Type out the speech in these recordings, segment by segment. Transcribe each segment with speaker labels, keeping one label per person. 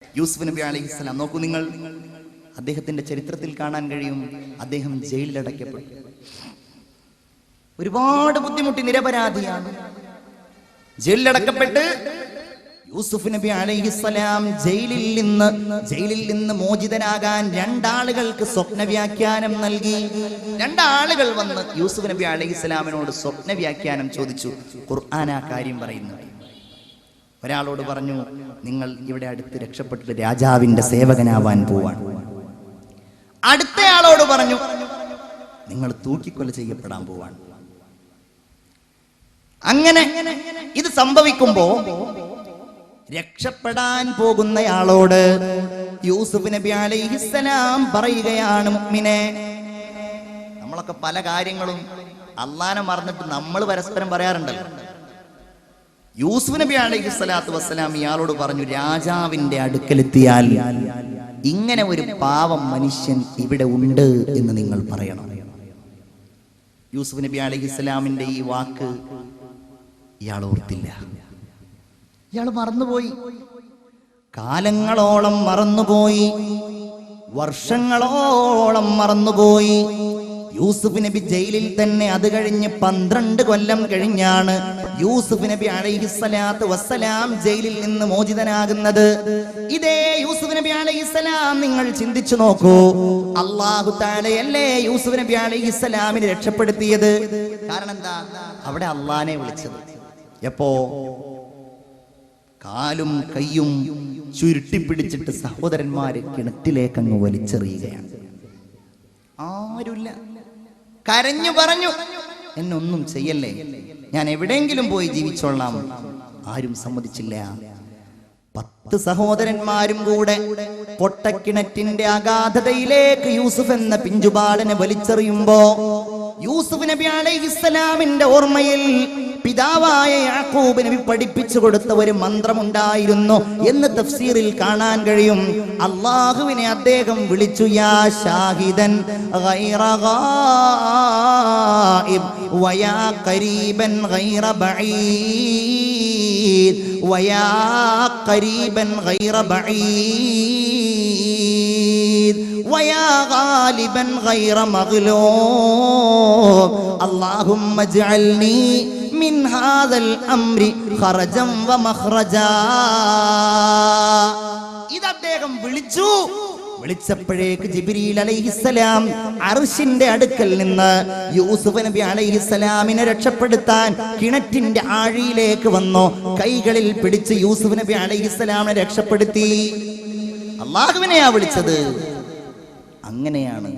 Speaker 1: യൂസുഫ് നബി അലൈഹിസ്സലാം നോക്കൂ നിങ്ങൾ, അദ്ദേഹത്തിന്റെ ചരിത്രത്തിൽ കാണാൻ കഴിയും. അദ്ദേഹം ജയിലിലടയ്ക്കപ്പെട്ടു, ഒരുപാട് ബുദ്ധിമുട്ടി, നിരപരാധിയാണ്. ജയിലിലടക്കപ്പെട്ട് യൂസുഫ് നബി അലൈഹിസ്സലാം ജയിലിൽ നിന്ന് മോചിതനാകാൻ രണ്ടാളുകൾക്ക് സ്വപ്ന വ്യാഖ്യാനം നൽകി. രണ്ടാളുകൾ വന്ന് യൂസുഫ് നബി അലൈഹിസ്സലാമിനോട് സ്വപ്ന വ്യാഖ്യാനം ചോദിച്ചു. ഖുർആൻ ആ കാര്യം പറയുന്നു. ഒരാളോട് പറഞ്ഞു, നിങ്ങൾ ഇവിടെ അടുത്ത് രക്ഷപ്പെട്ടിട്ട് രാജാവിന്റെ സേവകനാവാൻ പോവാണ്. അടുത്തയാളോട് പറഞ്ഞു, നിങ്ങൾ തൂക്കിക്കൊല ചെയ്യപ്പെടാൻ പോവാണ്. അങ്ങനെ ഇത് സംഭവിക്കുമ്പോ രക്ഷപ്പെടാൻ പോകുന്നയാളോട് യൂസുഫ് നബി അലൈഹിസ്സലാം പറയുകയാണ്, മുഅ്മിനെ, നമ്മളൊക്കെ പല കാര്യങ്ങളും അള്ളാനെ മറന്നിട്ട് നമ്മൾ പരസ്പരം പറയാറുണ്ടല്ലോ. യൂസുഫ് നബി അലൈഹിസ്സലാത്തു വസ്സലാം ഇയാളോട് പറഞ്ഞു, രാജാവിന്റെ അടുക്കലെത്തിയാൽ ഇങ്ങനെ ഒരു പാവം മനുഷ്യൻ ഇവിടെ ഉണ്ട് എന്ന് നിങ്ങൾ പറയണം. യൂസുഫ് നബി അലൈഹിസ്സലാമിന്റെ ഈ വാക്ക് ഇയാൾ ഓർത്തില്ല, ഇയാൾ മറന്നുപോയി. കാലങ്ങളോളം മറന്നുപോയി, വർഷങ്ങളോളം മറന്നുപോയി. യൂസുഫ് നബി ജയിലിൽ തന്നെ. അത് കഴിഞ്ഞ് 12 കൊല്ലം കഴിഞ്ഞാണ് യൂസുഫ് നബി അലൈഹിസ്സലാത്തു വസ്സലാം ജയിലിൽ നിന്ന് മോചിതനാകുന്നത്. ഇതേ യൂസുഫ് നബി അലൈഹിസ്സലാം നിങ്ങൾ ചിന്തിച്ചു നോക്കൂ, അല്ലാഹു തആലയല്ലേ യൂസുഫ് നബി അലൈഹിസ്സലാമിനെ രക്ഷപ്പെടുത്തിയത്? കാരണം എന്താ? അവിടെ അള്ളാനെ വിളിച്ചത് എപ്പോ? കാലും കയ്യും ചുരുട്ടിപ്പിടിച്ചിട്ട് സഹോദരന്മാര് കിണറ്റിലേക്ക് അങ്ങ് വലിച്ചെറിയുകയാണ്. ആരുമില്ല. കരഞ്ഞു പറഞ്ഞു, എന്നൊന്നും ചെയ്യല്ലേ, ഞാൻ എവിടെയെങ്കിലും പോയി ജീവിച്ചോളാം. ആരും സമ്മതിച്ചില്ല. 10 സഹോദരന്മാരും കൂടെ പൊട്ടക്കിണറ്റിന്റെ അഗാധതയിലേക്ക് യൂസുഫ് എന്ന പിഞ്ചുബാലനെ വലിച്ചെറിയുമ്പോ യൂസുഫ് നബി അലൈഹിസ്സലാമിന്റെ ഓർമ്മയിൽ പിതാവായ യാക്കൂബ് നബി പഠിപ്പിച്ചു കൊടുത്ത ഒരു മന്ത്രമുണ്ടായിരുന്നു എന്ന് തഫ്സീറിൽ കാണാൻ കഴിയും. അല്ലാഹുവിനെ അദ്ദേഹം വിളിച്ചു, യാ ഷാഹിദൻ ഗൈറ ഗായിബ് വയാ ഖരീബൻ ഗൈറ ബഈദ് വയാ ഖരീബൻ ഗൈറ ബഈദ് വയാ ഗാലിബൻ ഗൈറ മഗ്ലൂബ് അല്ലാഹുമ്മ ഇജ്അൽനി മിൻ ഹാദൽ അംരി ഖറജൻ വ മഖ്റജാ. ഇത് അദ്ദേഹം വിളിച്ചപ്പോഴേക്ക് ജിബ്രീൽ അലൈഹിസ്സലാം അർശിന്റെ അടുക്കൽ നിന്ന് യൂസുഫ് നബി അലൈഹിസ്സലാമിനെ രക്ഷപ്പെടുത്താൻ കിണറ്റിന്റെ ആഴിയിലേക്ക് വന്നു. കൈകളിൽ പിടിച്ച് യൂസുഫ് നബി അലൈഹിസ്സലാമിനെ രക്ഷപ്പെടുത്തി. അല്ലാഹുവിനെയാ വിളിച്ചത്. അങ്ങനെയാണ്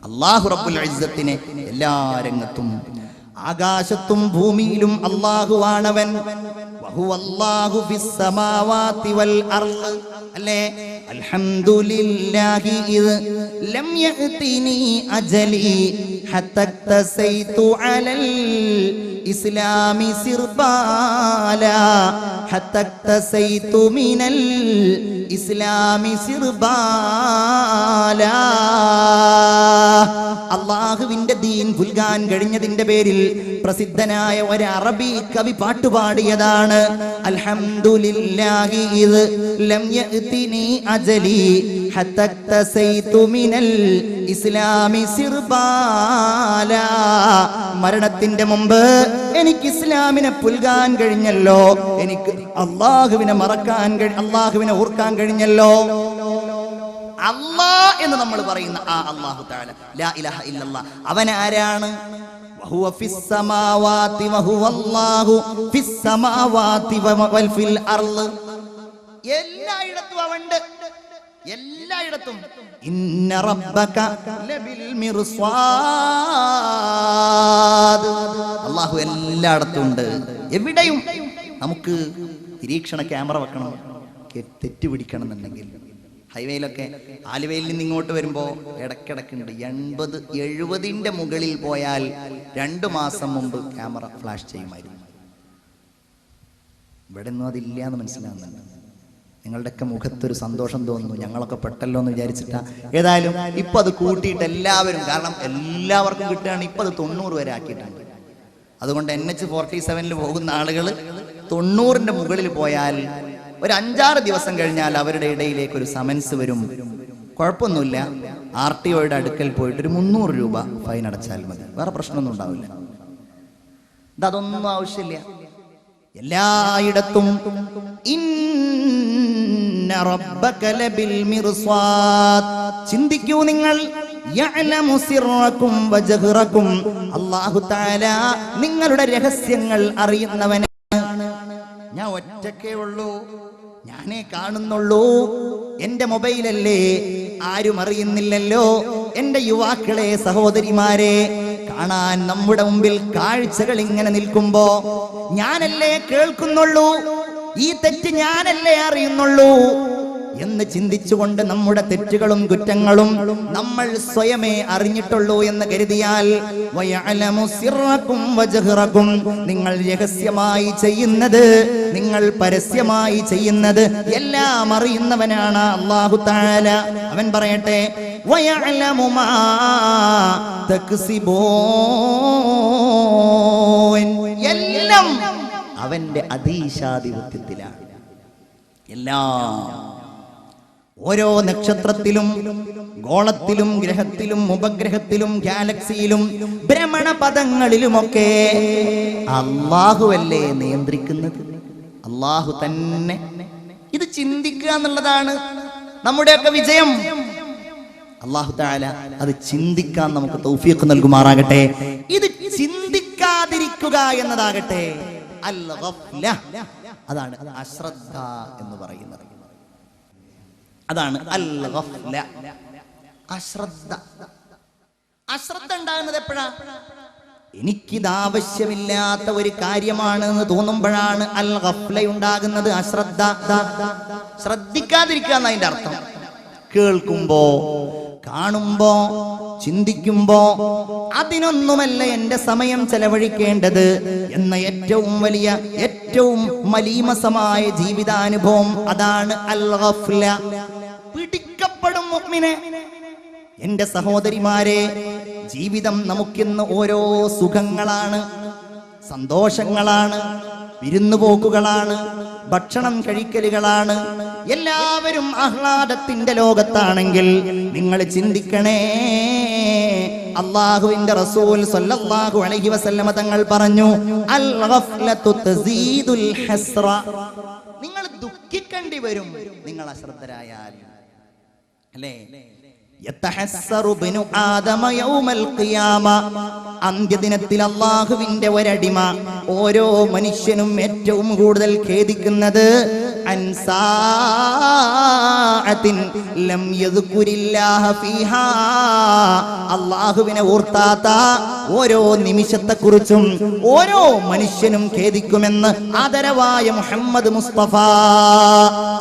Speaker 1: അല്ലാഹു റബ്ബുൽ ഇസ്സത്തിനെ എല്ലാ ആകാശത്തും ഭൂമിയിലും അല്ലാഹുവാണവൻ. വഹുവല്ലാഹു ഫിസ് സമാവാതി വൽ അർള്. അല്ലേ? അൽഹംദുലില്ലാഹി ഇദ് ലം യഅതിനി അജലി ഹത്താ തസൈതു അലൽ ഇസ്ലാമി സിർബാല ഹത്താ തസൈതു മിനൽ ഇസ്ലാമി സിർബാല. അള്ളാഹുവിന്റെ ദീൻ പുൽകാൻ കഴിഞ്ഞതിന്റെ പേരിൽ പ്രസിദ്ധനായ ഒരു അറബി കവി പാട്ടുപാടിയതാണ്, അൽഹംദുലില്ലാഹി ഇദ് ലം യഅതിനി അജലി ഹത്താ തസൈതു മിനൽ ഇസ്ലാമി സിർബാല. മരണത്തിന്റെ മുമ്പ് എനിക്ക് ഇസ്ലാമിനെ പുൽകാൻ കഴിഞ്ഞല്ലോ, എനിക്ക് അള്ളാഹുവിനെ അള്ളാഹുവിനെ ഓർക്കാൻ കഴിഞ്ഞല്ലോ. അല്ലാഹ് എന്ന് നമ്മൾ പറയുന്ന ആ അല്ലാഹു തആല, ലാ ഇലാഹ ഇല്ലല്ലാഹ്, അവൻ ആരാണ്? വഹുവ ഫിസ് സമാവാതി വഹുവല്ലാഹു ഫിസ് സമാവാതി വൽ ഫിൽ അർള്. എല്ലായിടത്തും അവനുണ്ട്, എല്ലായിടത്തും. ഇന്ന റബ്ബക ലബിൽ മിർസാദ്. അല്ലാഹു എല്ലായിടത്തും ഉണ്ട്, എവിടെയും. നമുക്ക് നിരീക്ഷണ ക്യാമറ വെക്കണം, തെറ്റ് പിടിക്കണം എന്നുണ്ടെങ്കിൽ. ഹൈവേയിലൊക്കെ ആലുവയിൽ നിന്ന് ഇങ്ങോട്ട് വരുമ്പോൾ ഇടയ്ക്കിടയ്ക്കുണ്ട് 80-70ന്റെ മുകളിൽ പോയാൽ 2 മാസം മുമ്പ് ക്യാമറ ഫ്ലാഷ് ചെയ്യുമായിരുന്നു. ഇവിടെ ഒന്നും അതില്ല എന്ന് മനസ്സിലാവുന്നുണ്ട്. നിങ്ങളുടെയൊക്കെ മുഖത്തൊരു സന്തോഷം തോന്നുന്നു, ഞങ്ങളൊക്കെ പെട്ടല്ലോ എന്ന് വിചാരിച്ചിട്ടാ. ഏതായാലും ഇപ്പൊ അത് കൂട്ടിയിട്ട് എല്ലാവരും, കാരണം എല്ലാവർക്കും കിട്ടുകയാണ്, ഇപ്പൊ അത് 90 വരെ ആക്കിയിട്ടുണ്ട്. അതുകൊണ്ട് NH-47 പോകുന്ന ആളുകൾ 90ന്റെ മുകളിൽ പോയാൽ ഒരു 5-6 ദിവസം കഴിഞ്ഞാൽ അവരുടെ ഇടയിലേക്ക് ഒരു സമൻസ് വരും. കുഴപ്പമൊന്നുമില്ല, RTOയുടെ അടുക്കൽ പോയിട്ട് ഒരു 300 രൂപ ഫൈൻ അടച്ചാൽ മതി, വേറെ പ്രശ്നമൊന്നും ഉണ്ടാവില്ല. അതൊന്നും ആവശ്യമില്ല. എല്ലായിടത്തും ഇന്ന റബ്ബക ലബിൽ മിർസാദ്. ചിന്തിക്കൂ നിങ്ങൾ, യഅലമു സിർറകും വജഹറകും. അല്ലാഹു തആല നിങ്ങളുടെ രഹസ്യങ്ങൾ അറിയുന്നവനാണ്. ഞാൻ ഒറ്റക്കേ ഉള്ളൂ, ഞാനേ കാണുന്നുള്ളൂ, എന്റെ മൊബൈലല്ലേ, ആരും അറിയുന്നില്ലല്ലോ. എന്റെ യുവാക്കളെ, സഹോദരിമാരെ, കാണാൻ നമ്മുടെ മുമ്പിൽ കാഴ്ചകൾ ഇങ്ങനെ നിൽക്കുമ്പോ ഞാനല്ലേ കേൾക്കുന്നുള്ളൂ, ഈ തെറ്റ് ഞാനല്ലേ അറിയുന്നുള്ളൂ എന്ന് ചിന്തിച്ചുകൊണ്ട് നമ്മുടെ തെറ്റുകളും കുറ്റങ്ങളും നമ്മൾ സ്വയമേ അറിഞ്ഞിട്ടുള്ളൂ എന്ന് കരുതിയാൽ, വയഅലമു സിർറകും വജഹറകും, നിങ്ങൾ രഹസ്യമായി ചെയ്യുന്നത്, നിങ്ങൾ പരസ്യമായി ചെയ്യുന്നത് എല്ലാം അറിയുന്നവനാണ് അല്ലാഹു തആല. അവൻ പറയട്ടെ, വയഅലമു മാ തക്സിബൂൻ, എല്ലാം അവന്റെ അധീശാധിപത്യത്തിലാണ്. എല്ലാം, ഓരോ നക്ഷത്രത്തിലും ഗോളത്തിലും ഗ്രഹത്തിലും ഉപഗ്രഹത്തിലും ഗാലക്സിയിലും ഭ്രമണപഥങ്ങളിലുമൊക്കെ അല്ലാഹുവല്ലേ നിയന്ത്രിക്കുന്നത്, അല്ലാഹു തന്നെ. ഇത് ചിന്തിക്കുക എന്നുള്ളതാണ് നമ്മുടെയൊക്കെ വിജയം. അല്ലാഹു തആല അത് ചിന്തിക്കാൻ നമുക്ക് തൗഫീഖ് നൽകുമാറാകട്ടെ. ഇത് ചിന്തിക്കാതിരിക്കുക എന്നതാകട്ടെ അൽ ഗഫ്ല, അതാണ് അശ്രദ്ധ എന്ന് പറയുന്നത്. അതാണ് അൽ ഗഫ്ല, അശ്രദ്ധ. അശ്രദ്ധ ഉണ്ടാകുന്നത് എപ്പോഴാ? എനിക്കിത് ആവശ്യമില്ലാത്ത ഒരു കാര്യമാണ് എന്ന് തോന്നുമ്പോഴാണ് അൽ ഗഫ്ല ഉണ്ടാകുന്നത്, അശ്രദ്ധ. ശ്രദ്ധിക്കാതിരിക്കുക എന്നതിന്റെ അർത്ഥം. കേൾക്കുമ്പോ, കാണുമ്പോ, ചിന്തിക്കുമ്പോ അതിനൊന്നുമല്ല എന്റെ സമയം ചെലവഴിക്കേണ്ടത് എന്ന ഏറ്റവും വലിയ, ഏറ്റവും മലീമസമായ ജീവിതാനുഭവം അതാണ് അൽ ഗഫ്ല. പിടിക്കപ്പെടും മുഅ്മിനെ. എന്റെ സഹോദരിമാരെ, ജീവിതം നമുക്കിന്ന് ഓരോ സുഖങ്ങളാണ്, സന്തോഷങ്ങളാണ്, വിരുന്നുപോക്കുകളാണ്, ഭക്ഷണം കഴിക്കലുകളാണ്. എല്ലാവരും ആഹ്ലാദത്തിന്റെ ലോകത്താണെങ്കിൽ നിങ്ങൾ ചിന്തിക്കണേ, അല്ലാഹുവിന്റെ റസൂൽ സ്വല്ലല്ലാഹു അലൈഹി വസല്ലമ തങ്ങൾ പറഞ്ഞു, അൽ ഗഫ്ലതു തസീദുൽ ഹസ്റ. നിങ്ങൾ ദുഃഖിക്കേണ്ടി വരും നിങ്ങൾ അശ്രദ്ധരായാൽ, അല്ലേ? യതഹസ്സറു ബിനു ആദമ യൗമൽ ഖിയാമ, അന്ത്യദിനത്തിൽ അല്ലാഹുവിന്റെ ഒരടിമ, ഓരോ മനുഷ്യനും ഏറ്റവും കൂടുതൽ ഖേദിക്കുന്നത് അൻസാഅത്തിൻ ലം യദ്കുരില്ലാഹ ഫീഹാ, അല്ലാഹുവിനെ ഓർത്താത്ത ഓരോ നിമിഷത്തെക്കുറിച്ചും ഓരോ മനുഷ്യനും ഖേദിക്കുമെന്ന് ആദരവായ മുഹമ്മദ് മുസ്തഫ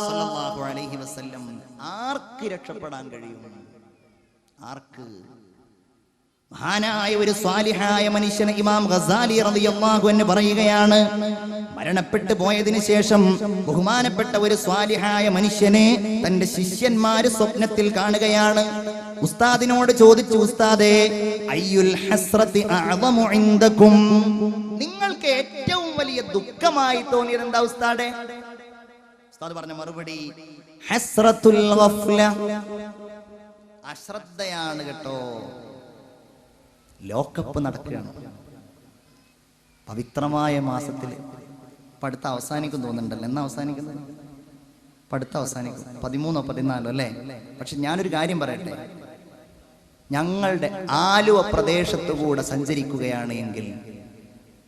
Speaker 1: സല്ലല്ലാഹു അലൈഹി വസല്ലം. ആർക്ക് രക്ഷപ്പെടാൻ കഴിയും? ആർക്ക്? മഹാനായ ഒരു സ്വാലിഹായ മനുഷ്യന് ഇമാം ഗസാലി റളിയല്ലാഹു അൻഹു പറയുകയാണ്, മരണപ്പെട്ടു പോയതിനു ശേഷം ബഹുമാനപ്പെട്ട ഒരു സ്വാലിഹായ മനുഷ്യനെ തന്റെ ശിഷ്യന്മാര് സ്വപ്നത്തിൽ കാണുകയാണ്. ഉസ്താദിനോട് ചോദിച്ചു, ഉസ്താദേ, അയ്യുൽ ഹസ്രത്തി അഅ്ളമു ഇൻദകും, നിങ്ങൾക്ക് ഏറ്റവും വലിയ ദുഃഖമായി തോന്നിയത് എന്താ ഉസ്താദേ? ഉസ്താദ് പറഞ്ഞ മറുപടി ഹസ്രത്തുൽ ഗഫ്ല, അശ്രദ്ധയാണ് കേട്ടോ. ലോകകപ്പ് നടക്കുകയാണ്, പവിത്രമായ മാസത്തിൽ. പഠിത്തം അവസാനിക്കും തോന്നുന്നുണ്ടല്ലോ. എന്നാ അവസാനിക്കുന്നത്? പഠിത്തം അവസാനിക്കും 13ഓ 14ഓ അല്ലേ? പക്ഷെ ഞാനൊരു കാര്യം പറയട്ടെ, ഞങ്ങളുടെ ആലുവ പ്രദേശത്തുകൂടെ സഞ്ചരിക്കുകയാണ് എങ്കിൽ,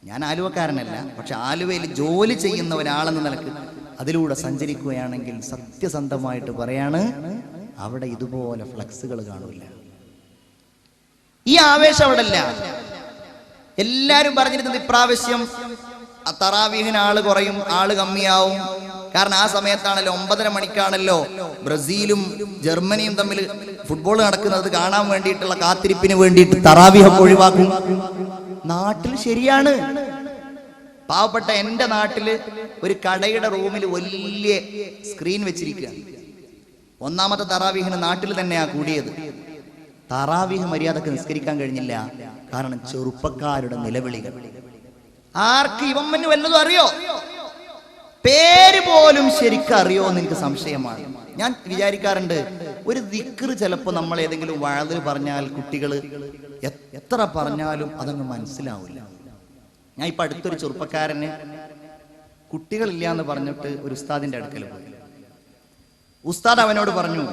Speaker 1: ഞാൻ ആലുവക്കാരനല്ല, പക്ഷെ ആലുവയിൽ ജോലി ചെയ്യുന്ന ഒരാളെന്ന നിലക്ക് അതിലൂടെ സഞ്ചരിക്കുകയാണെങ്കിൽ സത്യസന്ധമായിട്ട് പറയാണ്, അവിടെ ഇതുപോലെ ഫ്ലക്സുകൾ കാണില്ല. ഈ ആവേശം അവിടെ ഇല്ല. എല്ലാരും പറഞ്ഞിരുന്നത് ഇപ്രാവശ്യം തറാവീഹിന് ആള് കുറയും, ആള് കമ്മിയാവും. കാരണം ആ സമയത്താണല്ലോ 9:30 മണിക്കാണല്ലോ ബ്രസീലും ജർമ്മനിയും തമ്മിൽ ഫുട്ബോൾ നടക്കുന്നത്. കാണാൻ വേണ്ടിയിട്ടുള്ള കാത്തിരിപ്പിന് വേണ്ടിയിട്ട് തറാവീഹ് ഒഴിവാക്കും. നാട്ടിൽ ശരിയാണ്. പാവപ്പെട്ട എന്റെ നാട്ടില് ഒരു കടയുടെ റൂമിൽ വലിയ സ്ക്രീൻ വെച്ചിരിക്കുക. ഒന്നാമത്തെ തറാവീഹിന് നാട്ടിൽ തന്നെയാ കൂടിയത്. തറാവീഹ് മര്യാദക്ക് നിസ്കരിക്കാൻ കഴിഞ്ഞില്ല. കാരണം ചെറുപ്പക്കാരുടെ നിലവിളികൾ. ആർക്ക് ഇവമ്മന് വല്ലതും അറിയോ? പേര് പോലും ശരിക്കും അറിയോ എന്ന് എനിക്ക് സംശയമാണ്. ഞാൻ വിചാരിക്കാറുണ്ട്, ഒരു ദിക്ർ ചിലപ്പോൾ നമ്മൾ ഏതെങ്കിലും വഅദിൽ പറഞ്ഞാൽ കുട്ടികൾ എത്ര പറഞ്ഞാലും അതങ്ങ് മനസ്സിലാവില്ല. ഞാൻ ഇപ്പൊ അടുത്തൊരു ചെറുപ്പക്കാരന് കുട്ടികളില്ല എന്ന് പറഞ്ഞിട്ട് ഒരു ഉസ്താദിന്റെ അടുക്കൽ പോയി. ഉസ്താദ് അവനോട് പറഞ്ഞു,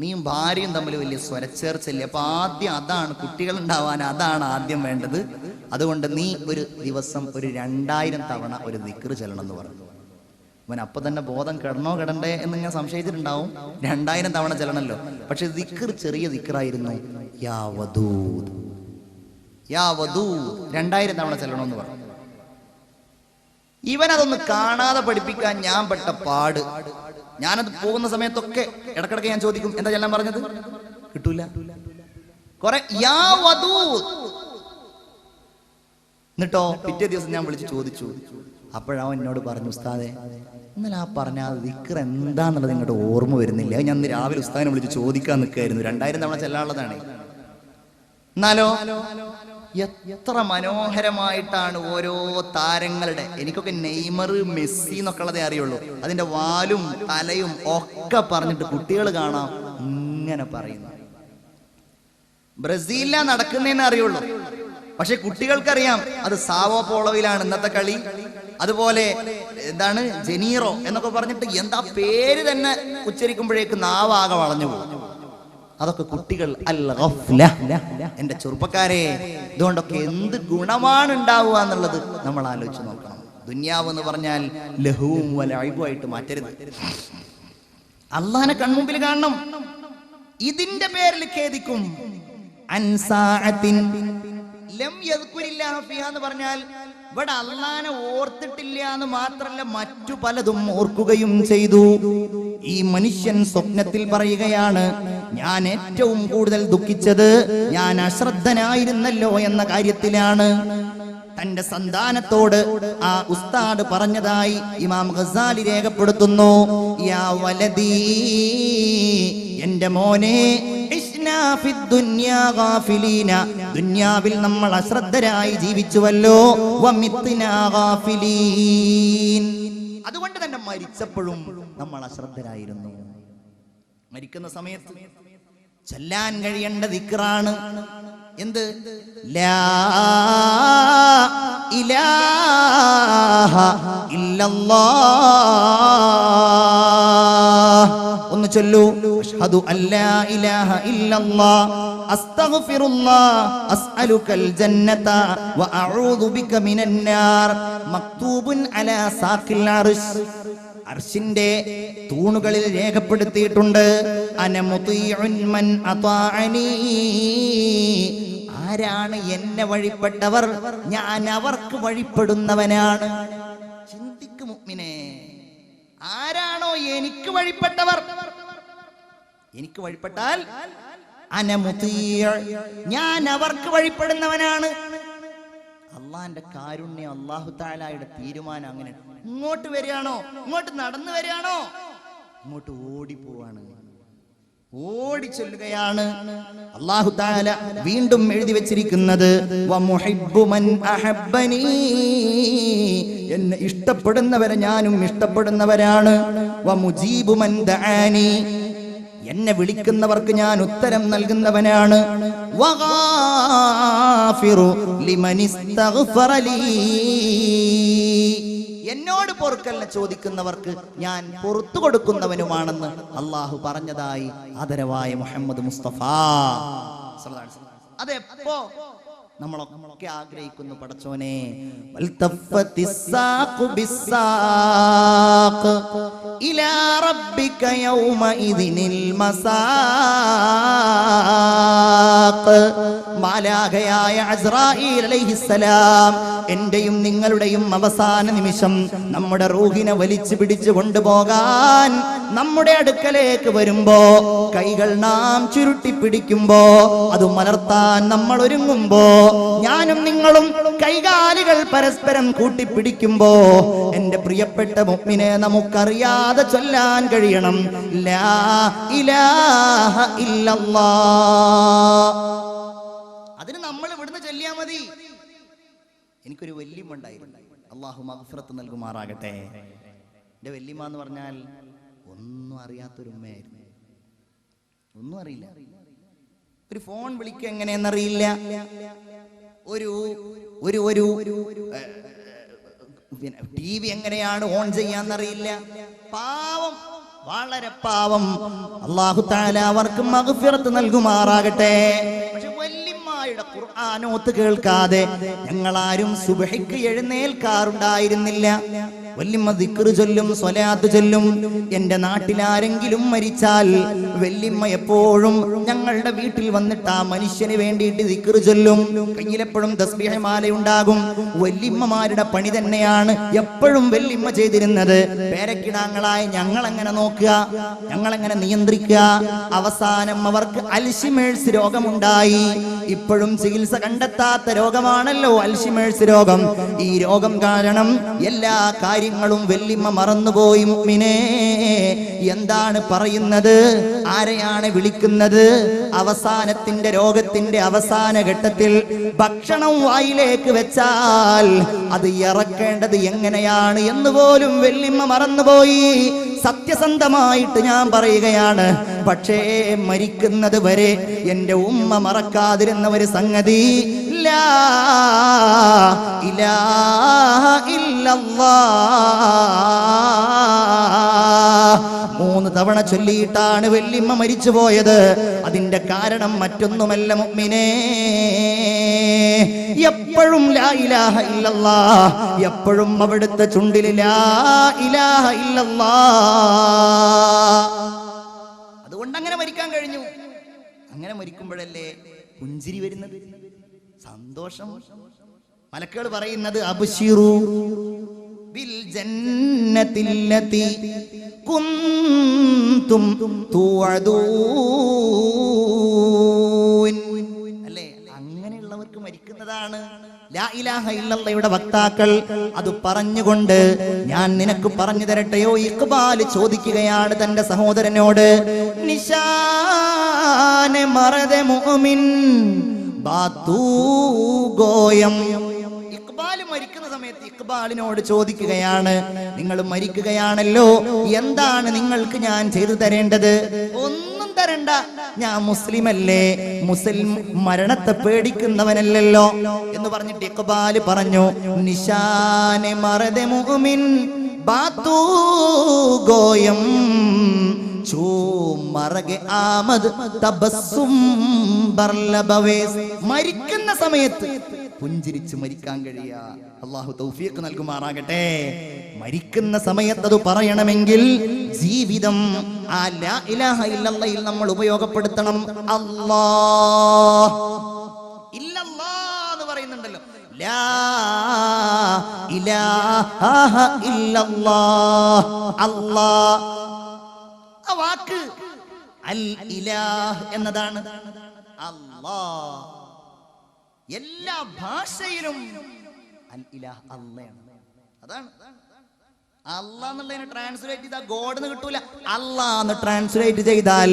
Speaker 1: നീയും ഭാര്യയും തമ്മിൽ വലിയ സ്വരച്ചേർച്ചയില്ലേ, അപ്പൊ ആദ്യം അതാണ് കുട്ടികൾ ഉണ്ടാവാൻ അതാണ് ആദ്യം വേണ്ടത്. അതുകൊണ്ട് നീ ഒരു ദിവസം ഒരു 2000 തവണ ഒരു ദിക്ർ ചൊല്ലണം എന്ന് പറഞ്ഞു. അവൻ അപ്പൊ തന്നെ ബോധം കിടണ്ടേ എന്ന് ഞാൻ സംശയിച്ചിട്ടുണ്ടാവും. 2000 തവണ ചെല്ലണല്ലോ. പക്ഷെ ദിക്ർ ചെറിയ ദിക്റായിരുന്നു. യാ വദൂദ് യാ വദൂദ് 2000 തവണ ചെല്ലണമെന്ന് പറഞ്ഞു. ഇവനതൊന്ന് കാണാതെ പഠിപ്പിക്കാൻ ഞാൻ പെട്ട പാട്. ഞാനത് പോകുന്ന സമയത്തൊക്കെ ഇടക്കിടക്ക് ഞാൻ ചോദിക്കും, എന്താ ചെല്ലാൻ പറഞ്ഞത്? കിട്ടൂല. കുറെ യാ വദൂദ്. എന്നിട്ടോ പിറ്റേ ദിവസം ഞാൻ വിളിച്ച് ചോദിച്ചു. അപ്പോഴവൻ എന്നോട് പറഞ്ഞു, ഉസ്താദെ ഇന്നലെ ആ പറഞ്ഞ ദിക്ർ എന്താന്നുള്ളത് നിങ്ങളുടെ ഓർമ്മ വരുന്നില്ല. ഞാൻ ഇന്ന് രാവിലെ ഉസ്താദിനെ വിളിച്ച് ചോദിക്കാൻ നിൽക്കായിരുന്നു. 2000 തവണ ചെല്ലാനുള്ളതാണ്. എന്നാലോ എത്ര മനോഹരമായിട്ടാണ് ഓരോ താരങ്ങളുടെ, എനിക്കൊക്കെ നെയ്മർ, മെസ്സി എന്നൊക്കെ ഉള്ളതേ അറിയുള്ളൂ. അതിന്റെ വാലും തലയും ഒക്കെ പറഞ്ഞിട്ട് കുട്ടികൾ കാണാം ഇങ്ങനെ പറയുന്നു. ബ്രസീലിലാണ് നടക്കുന്നതെന്ന് അറിയുള്ളൂ, പക്ഷെ കുട്ടികൾക്കറിയാം അത് സാവോ പോളോയിലാണ് ഇന്നത്തെ കളി. അതുപോലെ എന്താണ് ജനീറോ എന്നൊക്കെ പറഞ്ഞിട്ട് എന്താ പേര് തന്നെ ഉച്ചരിക്കുമ്പോഴേക്ക് നാവാകെ വളഞ്ഞു പോകും. അതൊക്കെ കുട്ടികൾ. എന്റെ ചെറുപ്പക്കാരെ, ഇതുകൊണ്ടൊക്കെ എന്ത് ഗുണമാണ് ഉണ്ടാവുക എന്നുള്ളത് നമ്മൾ ആലോചിച്ച് നോക്കണം. ദുന്യാവ് എന്ന് പറഞ്ഞാൽ ലഹുവും വലൈബുമായിട്ട് മാറ്റരുത്. അള്ളാനെ കൺമുമ്പിൽ കാണണം. ഇതിന്റെ പേരിൽ ഖേദിക്കും. എന്ന് പറഞ്ഞാൽ ഇവിടെ അള്ളാനെ ഓർത്തിട്ടില്ല എന്ന് മാത്രല്ല, മറ്റു പലതും ഓർക്കുകയും ചെയ്തു. ഈ മനുഷ്യൻ സ്വപ്നത്തിൽ പറയുകയാണ്, ഞാൻ ഏറ്റവും കൂടുതൽ ദുഃഖിച്ചത് ഞാൻ അശ്രദ്ധനായിരുന്നല്ലോ എന്ന കാര്യത്തിലാണ്. തന്റെ സന്താനത്തോട് ആ ഉസ്താദ് പറഞ്ഞതായി ഇമാം ഗസാലി രേഖപ്പെടുത്തുന്നു. യാ വലദീ, എന്റെ മോനെ, ദുന്യാവിൽ നമ്മൾ അശ്രദ്ധരായി ജീവിച്ചുവല്ലോ. അതുകൊണ്ട് തന്നെ മരിച്ചപ്പോഴും നമ്മൾ അശ്രദ്ധരായിരുന്നു. മരിക്കുന്ന സമയത്ത് ചൊല്ലാൻ കഴിയേണ്ട ദിക്റാണ് എന്ത്? ലാ ഇലാഹ ഇല്ലല്ലാഹ്. ഒന്ന് ചൊല്ലൂ. അഷ്ഹദു അല്ലാ ഇലാഹ ഇല്ലല്ലാഹ് അസ്തഗ്ഫിറുല്ലാഹ് അസ്അലുകൽ ജന്നത വ അഊദു ബിക മിനന്നാർ. മക്തൂബുൻ അലാ സാഖിൽ അർശ്. അർശിന്റെ തൂണുകളിൽ രേഖപ്പെടുത്തിയിട്ടുണ്ട്. അന മുതീഉൻ മൻ അതാഅനി. ആരാണ് എന്നെ വഴിപ്പെട്ടവർ, ഞാൻ അവർക്ക് വഴിപ്പെടുന്നവനാണ്. ചിന്തിക്ക് മുഅ്മിനേ, ആരാണോ എനിക്ക് വഴിപ്പെട്ടവർ, എനിക്ക് വഴിപ്പെട്ടാൽ അന മുതീഅ, ഞാൻ അവർക്ക് വഴിപ്പെടുന്നവനാണ്. അള്ളാന്റെ കാരുണ്യം, അല്ലാഹു തആലയുടെ തീരുമാനം അങ്ങനെ. ഇങ്ങോട്ട് വരികയാണോ, ഇങ്ങോട്ട് നടന്നു വരികയാണോ, ഇങ്ങോട്ട് ഓടിപ്പോവാണ്, ഓടി ചൊല്ലുകയാണ്. അല്ലാഹു തആല വീണ്ടും എഴുതി വെച്ചിരിക്കുന്നത് വമുഹിബ്ബു മൻ അഹബ്ബനി, എന്നെ ഇഷ്ടപ്പെടുന്നവരെ ഞാനും ഇഷ്ടപ്പെടുന്നവരാണ്. വമുജീബു മൻ ദആനി, എന്നെ വിളിക്കുന്നവർക്ക് ഞാൻ ഉത്തരം നൽകുന്നവനാണ്. വഗാഫിറു ലിമനിസ്തഗ്ഫറ ലീ, എന്നോട് പൊറുക്കലിനെ ചോദിക്കുന്നവർക്ക് ഞാൻ പൊറുത്തു കൊടുക്കുന്നവനുമാണെന്ന് അള്ളാഹു പറഞ്ഞതായി ആദരവായ മുഹമ്മദ് മുസ്തഫ സ്വല്ലല്ലാഹു അലൈഹി വസല്ലം. അതെപ്പോ നമ്മളൊക്കെ ആഗ്രഹിക്കുന്നു, പടച്ചോനെ വൽതഫത്തിസ്സാഖു ബിസ്സാഖ് ഇലാ റബ്ബിക യൗമഇദിനിൽ മസാഖ്. മാലാഖയായ അസ്രായീൽ അലൈഹിസ്സലാം എന്റെയും നിങ്ങളുടെയും അവസാന നിമിഷം നമ്മുടെ റൂഹിനെ വലിച്ചു പിടിച്ചു കൊണ്ടുപോകാൻ നമ്മുടെ അടുക്കലേക്ക് വരുമ്പോ, കൈകൾ നാം ചുരുട്ടി പിടിക്കുമ്പോ, അത് മലർത്താൻ നമ്മൾ ഒരുങ്ങുമ്പോ, ഞാനും നിങ്ങളും കൈകാലുകൾ പരസ്പരം കൂട്ടിപ്പിടിക്കുമ്പോ, എന്റെ പ്രിയപ്പെട്ട മുഅ്മിനെ നമുക്കറിയാതെ ചൊല്ലാൻ കഴിയണം ലാ ഇലാഹ ഇല്ലല്ലാഹ്. അതിന് നമ്മൾ ഇവിടുന്ന് ചൊല്ലിയാ മതി. എനിക്കൊരു വല്യമ്മ ഉണ്ടായിരുന്നു, അള്ളാഹു മഗ്ഫിറത്ത് നൽകുമാറാകട്ടെ. എൻ്റെ വല്യമ്മ എന്ന് പറഞ്ഞാൽ ഒന്നും അറിയാത്തൊരു ഉമ്മയായിരുന്നു. ഒന്നും അറിയില്ല. ഒരു ഫോൺ വിളിക്കുക എങ്ങനെയെന്നറിയില്ല. ഒരു ഒരു ഒരു TV എങ്ങനെയാണ് ഓൺ ചെയ്യാന്നറിയില്ല. പാവം, വളരെ പാവം. അല്ലാഹു തആല അവർക്ക് മഗ്ഫിറത്ത് നൽകുമാറാകട്ടെ. പക്ഷെ വല്യമ്മയുടെ ഖുർആനോത്ത് കേൾക്കാതെ ഞങ്ങളാരും സുബ്ഹിക്ക് എഴുന്നേൽക്കാറുണ്ടായിരുന്നില്ല. വല്യമ്മ ദിക്റ് ചൊല്ലും, സ്വലാത്ത് ചൊല്ലും. എന്റെ നാട്ടിലാരെങ്കിലും മരിച്ചാൽ വല്യമ്മ എപ്പോഴും ഞങ്ങളുടെ വീട്ടിൽ വന്നിട്ട് ആ മനുഷ്യന് വേണ്ടിയിട്ട് ദിക്റ് ചൊല്ലും. കയ്യിലെപ്പോഴും തസ്ബീഹ് മാലയുണ്ടാകും. വല്യമ്മമാരുടെ പണി തന്നെയാണ് എപ്പോഴും വല്യമ്മ ചെയ്തിരുന്നത്. പേരക്കിടാങ്ങളായ ഞങ്ങളെങ്ങനെ നോക്കുക, ഞങ്ങളെങ്ങനെ നിയന്ത്രിക്കുക. അവസാനം അവർക്ക് അൽഷിമേഴ്സ് രോഗമുണ്ടായി. ഇപ്പോഴും ചികിത്സ കണ്ടെത്താത്ത രോഗമാണല്ലോ അൽഷിമേഴ്സ് രോഗം. ഈ രോഗം കാരണം എല്ലാ കാര്യങ്ങളും വല്യമ്മ മറന്നുപോയി. മുഅ്മിനേ, എന്താണ് പറയുന്നത്, ആരെയാണ് വിളിക്കുന്നത്? അവസാനത്തിന്റെ രോഗത്തിന്റെ അവസാന ഘട്ടത്തിൽ ഭക്ഷണം വായിലേക്ക് വെച്ചാൽ അത് ഇറക്കേണ്ടത് എങ്ങനെയാണ് എന്ന് പോലും വല്യമ്മ മറന്നുപോയി. സത്യസന്ധമായിട്ട് ഞാൻ പറയുകയാണ്. പക്ഷേ മരിക്കുന്നത് വരെ എന്റെ ഉമ്മ മറക്കാതിരുന്ന ഒരു സംഗതി ലാ ഇലാഹ ഇല്ലല്ലാഹ് 3 തവണ ചൊല്ലിയിട്ടാണ് വല്യമ്മ മരിച്ചു പോയത്. അതിന്റെ കാരണം മറ്റൊന്നുമല്ല മുഅ്മിനേ, എപ്പോഴും ലാ ഇലാഹ ഇല്ലല്ലാഹ്, എപ്പോഴും അവിടുത്തെ ചുണ്ടിൽ ലാ ഇലാഹ ഇല്ലല്ലാഹ്. അതുകൊണ്ട് അങ്ങനെ മരിക്കാൻ കഴിഞ്ഞു. അങ്ങനെ മരിക്കുമ്പോഴല്ലേ പുഞ്ചിരി വരുന്നത്, സന്തോഷം. മലക്കുകൾ പറയുന്നത് അബ്ശിറു ബിൽ ജന്നത്തില്ലതി കുന്തും തുഅദൂൻ. അല്ലേ, അങ്ങനെയുള്ളവർക്ക് മരിക്കുന്നതാണ് ലാ ഇലാഹ ഇല്ലല്ലാഹയുടെ വക്താക്കൾ. അത് പറഞ്ഞുകൊണ്ട് ഞാൻ നിനക്ക് പറഞ്ഞു തരട്ടെയോ? ഇഖ്ബാൽ ചോദിക്കുകയാണ് തന്റെ സഹോദരനോട്. നിശാനെ മറദെ മുഅ്മിൻ ബാതൂ ഗോയം. ഇഖ്ബാൽ മരിക്കുന്ന സമയത്ത് ഇഖ്ബാലിനോട് ചോദിക്കുകയാണ്, നിങ്ങൾ മരിക്കുകയാണല്ലോ, എന്താണ് നിങ്ങൾക്ക് ഞാൻ ചെയ്തു തരേണ്ടത്? ഒന്നും തരണ്ട, ഞാൻ മുസ്ലിമല്ലേ, മുസ്ലിം മരണത്തെ പേടിക്കുന്നവനല്ലല്ലോ എന്ന് പറഞ്ഞിട്ട് ഇഖ്ബാൽ പറഞ്ഞു, നിശാനെ മറദെ മുഅ്മിൻ ബാതൂ ഗോയം ചൂ മറകെ ആമദ് തബസ്സും ബർലബവേസ്. മരിക്കുന്ന സമയത്ത് പുഞ്ചിരിച്ച് മരിക്കാൻ കഴിയുക. അല്ലാഹു തൗഫീഖ് നൽകുമാറാകട്ടെ. മരിക്കുന്ന സമയത്ത് അത് പറയണമെങ്കിൽ ജീവിതം ആ ലാ ഇലാഹ ഇല്ലല്ലാഹയിൽ നമ്മൾ ഉപയോഗപ്പെടുത്തണം. അല്ലാഹ് ഇല്ലല്ലാഹ് എന്ന് പറയുന്നുണ്ടല്ലോ, ലാ ഇലാഹ ഇല്ലല്ലാഹ്. അല്ലാഹ് ആ വാക്ക് അൽ ഇലാഹ് എന്നതാണ്. അല്ലാഹ് എല്ലാ ഭാഷയിലും അൽ ഇലാഹ് അല്ലാഹ്. അതാണ് അല്ലാഹ് എന്നുള്ളതിനെ ട്രാൻസ്ലേറ്റ് ചെയ്താൽ ഗോഡ് എന്ന് കിട്ടൂല. അല്ലാഹ് എന്ന് ട്രാൻസ്ലേറ്റ് ചെയ്താൽ,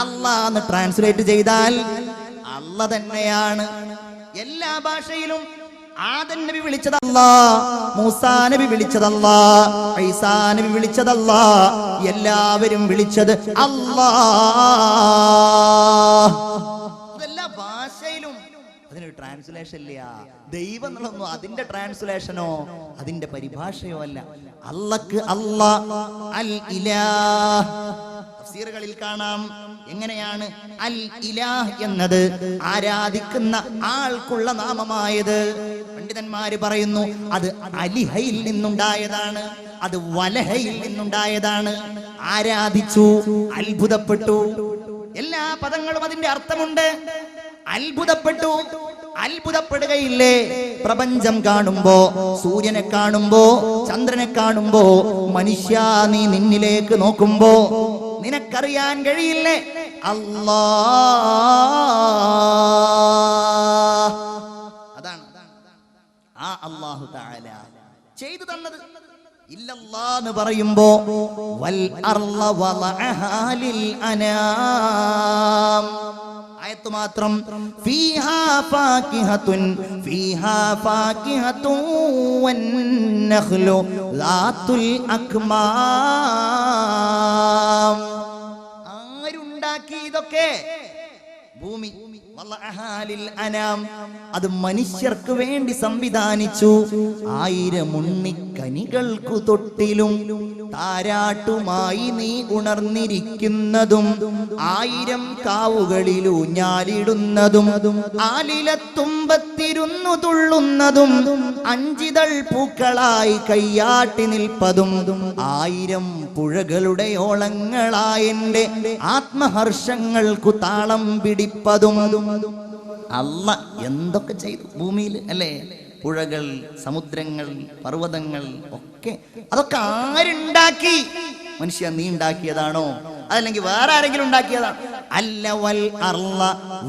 Speaker 1: അല്ലാഹ് എന്ന് ട്രാൻസ്ലേറ്റ് ചെയ്താൽ അല്ലാഹ് തന്നെയാണ്. എല്ലാ ഭാഷയിലും ആദം നബി വിളിച്ചതല്ലാ, മൂസാ നബി വിളിച്ചതല്ലാ, ഈസാ നബി വിളിച്ചതല്ലാ, എല്ലാവരും വിളിച്ചത് അല്ലാഹ്. എല്ലാ ഭാഷയിലും അതിനൊരു ട്രാൻസ്ലേഷൻ ഇല്ല. ദൈവം എന്നുള്ളതൊന്നും അതിന്റെ ട്രാൻസ്ലേഷനോ അതിന്റെ പരിഭാഷയോ അല്ല. അല്ലാഹ്ക്ക് അല്ലാഹ് അൽ ഇലാഹ്. തഫ്സീറുകളിൽ കാണാം എങ്ങനെയാണ് അൽ ഇലാഹ് എന്നത് ആരാധിക്കുന്ന ആൾക്കുള്ള നാമമായത്. പണ്ഡിതന്മാര് പറയുന്നു അത് അലിഹയിൽ നിന്നുണ്ടായതാണ്, അത് വലഹയിൽ നിന്നുണ്ടായതാണ്. ആരാധിച്ചു, അത്ഭുതപ്പെട്ടു. എല്ലാ പദങ്ങളും അതിന്റെ അർത്ഥമുണ്ട്. അത്ഭുതപ്പെട്ടു, അത്ഭുതപ്പെടുകയില്ലേ? പ്രപഞ്ചം കാണുമ്പോ, സൂര്യനെ കാണുമ്പോ, ചന്ദ്രനെ കാണുമ്പോ, മനുഷ്യ നീ നിന്നിലേക്ക് നോക്കുമ്പോ നിനക്കറിയാൻ കഴിയില്ലേ അല്ലാഹ്. അതാണ് ആ അല്ലാഹു തആല ചെയ്തു തന്നത്. ഇല്ലല്ലാഹ് എന്ന് പറയുമ്പോ വൽ അർള വളഅഹാ ലിൽ അനാം, ആയത്ത് മാത്രം ഫീഹാ ഫാകിഹത്തുൻ വന്നഖ്ലു ലാത്തുൽ അക്മാം. ആരുണ്ടാക്കി ഇതൊക്കെ? ഭൂമി. അത് മനുഷ്യർക്ക് വേണ്ടി സംവിധാനിച്ചു. 1000 ഉണ്ണിക്കനികൾക്കു തൊട്ടിലും താരാട്ടുമായി നീ ഉണർന്നിരിക്കുന്നതും 1000 കാവുകളിൽ ഊഞ്ഞാലിടുന്നതും ആലിലത്തുമ്പത്തിരുന്നു തുള്ളുന്നതും 5 ഇതൾ പൂക്കളായി കയ്യാട്ടി നിൽപ്പതും 1000 പുഴകളുടെ ഓളങ്ങളായെന്റെ ആത്മഹർഷങ്ങൾക്കു താളം പിടിപ്പതും. അല്ല എന്തൊക്കെ ചെയ്തു ഭൂമിയിൽ അല്ലേ? പുഴകൾ, സമുദ്രങ്ങൾ, പർവ്വതങ്ങൾ ഒക്കെ അതൊക്കെ ആരുണ്ടാക്കി? മനുഷ്യ നീ ഉണ്ടാക്കിയതാണോ? അതല്ലെങ്കിൽ വേറെ ആരെങ്കിലും ഉണ്ടാക്കിയതാണോ? അല്ല. വൽ അർള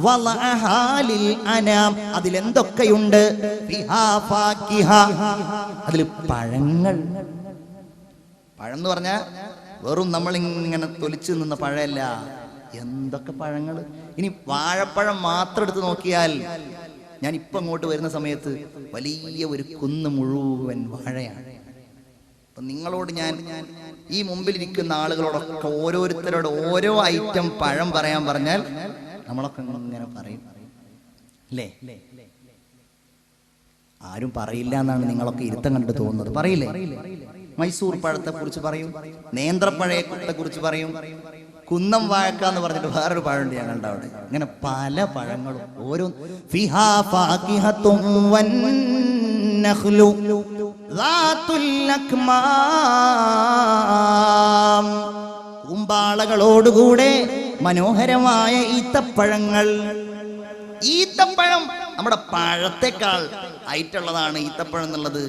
Speaker 1: വളഅഹാ ലിൽ അനാം. അതിലെന്തൊക്കെയുണ്ട്? ഫിഹാ ഫാകിഹ. അതിൽ പഴങ്ങൾ. പഴം എന്ന് പറഞ്ഞാൽ വെറും നമ്മളിങ്ങനെ തൊലിച്ചു നിന്ന പഴമല്ല. എന്തൊക്കെ പഴങ്ങൾ! ഇനി വാഴപ്പഴം മാത്രം എടുത്ത് നോക്കിയാൽ, ഞാൻ ഇപ്പം അങ്ങോട്ട് വരുന്ന സമയത്ത് വലിയ ഒരു കുന്ന് മുഴുവൻ വാഴയാണ്. അപ്പൊ നിങ്ങളോട് ഞാൻ ഈ മുമ്പിലിരിക്കുന്ന ആളുകളോടൊക്കെ ഓരോരുത്തരോട് ഓരോ ഐറ്റം പഴം പറയാൻ പറഞ്ഞാൽ നമ്മളൊക്കെ ഇങ്ങനെ പറയും അല്ലേ? ആരും പറയില്ല എന്നാണ് നിങ്ങളൊക്കെ ഇരുത്തം കണ്ടിട്ട് തോന്നുന്നത്. പറയില്ലേ? മൈസൂർ പഴത്തെ കുറിച്ച് പറയും, നേന്ത്രപ്പഴത്തെ കുറിച്ച് പറയും, കുന്നം വാഴക്ക എന്ന് പറഞ്ഞിട്ട് വേറൊരു പഴമുണ്ട് ഞങ്ങളുടെ അവിടെ. ഇങ്ങനെ പല പഴങ്ങളും ഓരോ. ഫിഹാ ഫാകിഹത്തും വന്നഖ്ലു ലാത്തുൽ അക്മാം. കൂമ്പാളകളോടുകൂടെ മനോഹരമായ ഈത്തപ്പഴങ്ങൾ. ഈത്തപ്പഴം നമ്മുടെ പഴത്തെക്കാൾ ആയിട്ടുള്ളതാണ് ഈത്തപ്പഴം എന്നുള്ളത്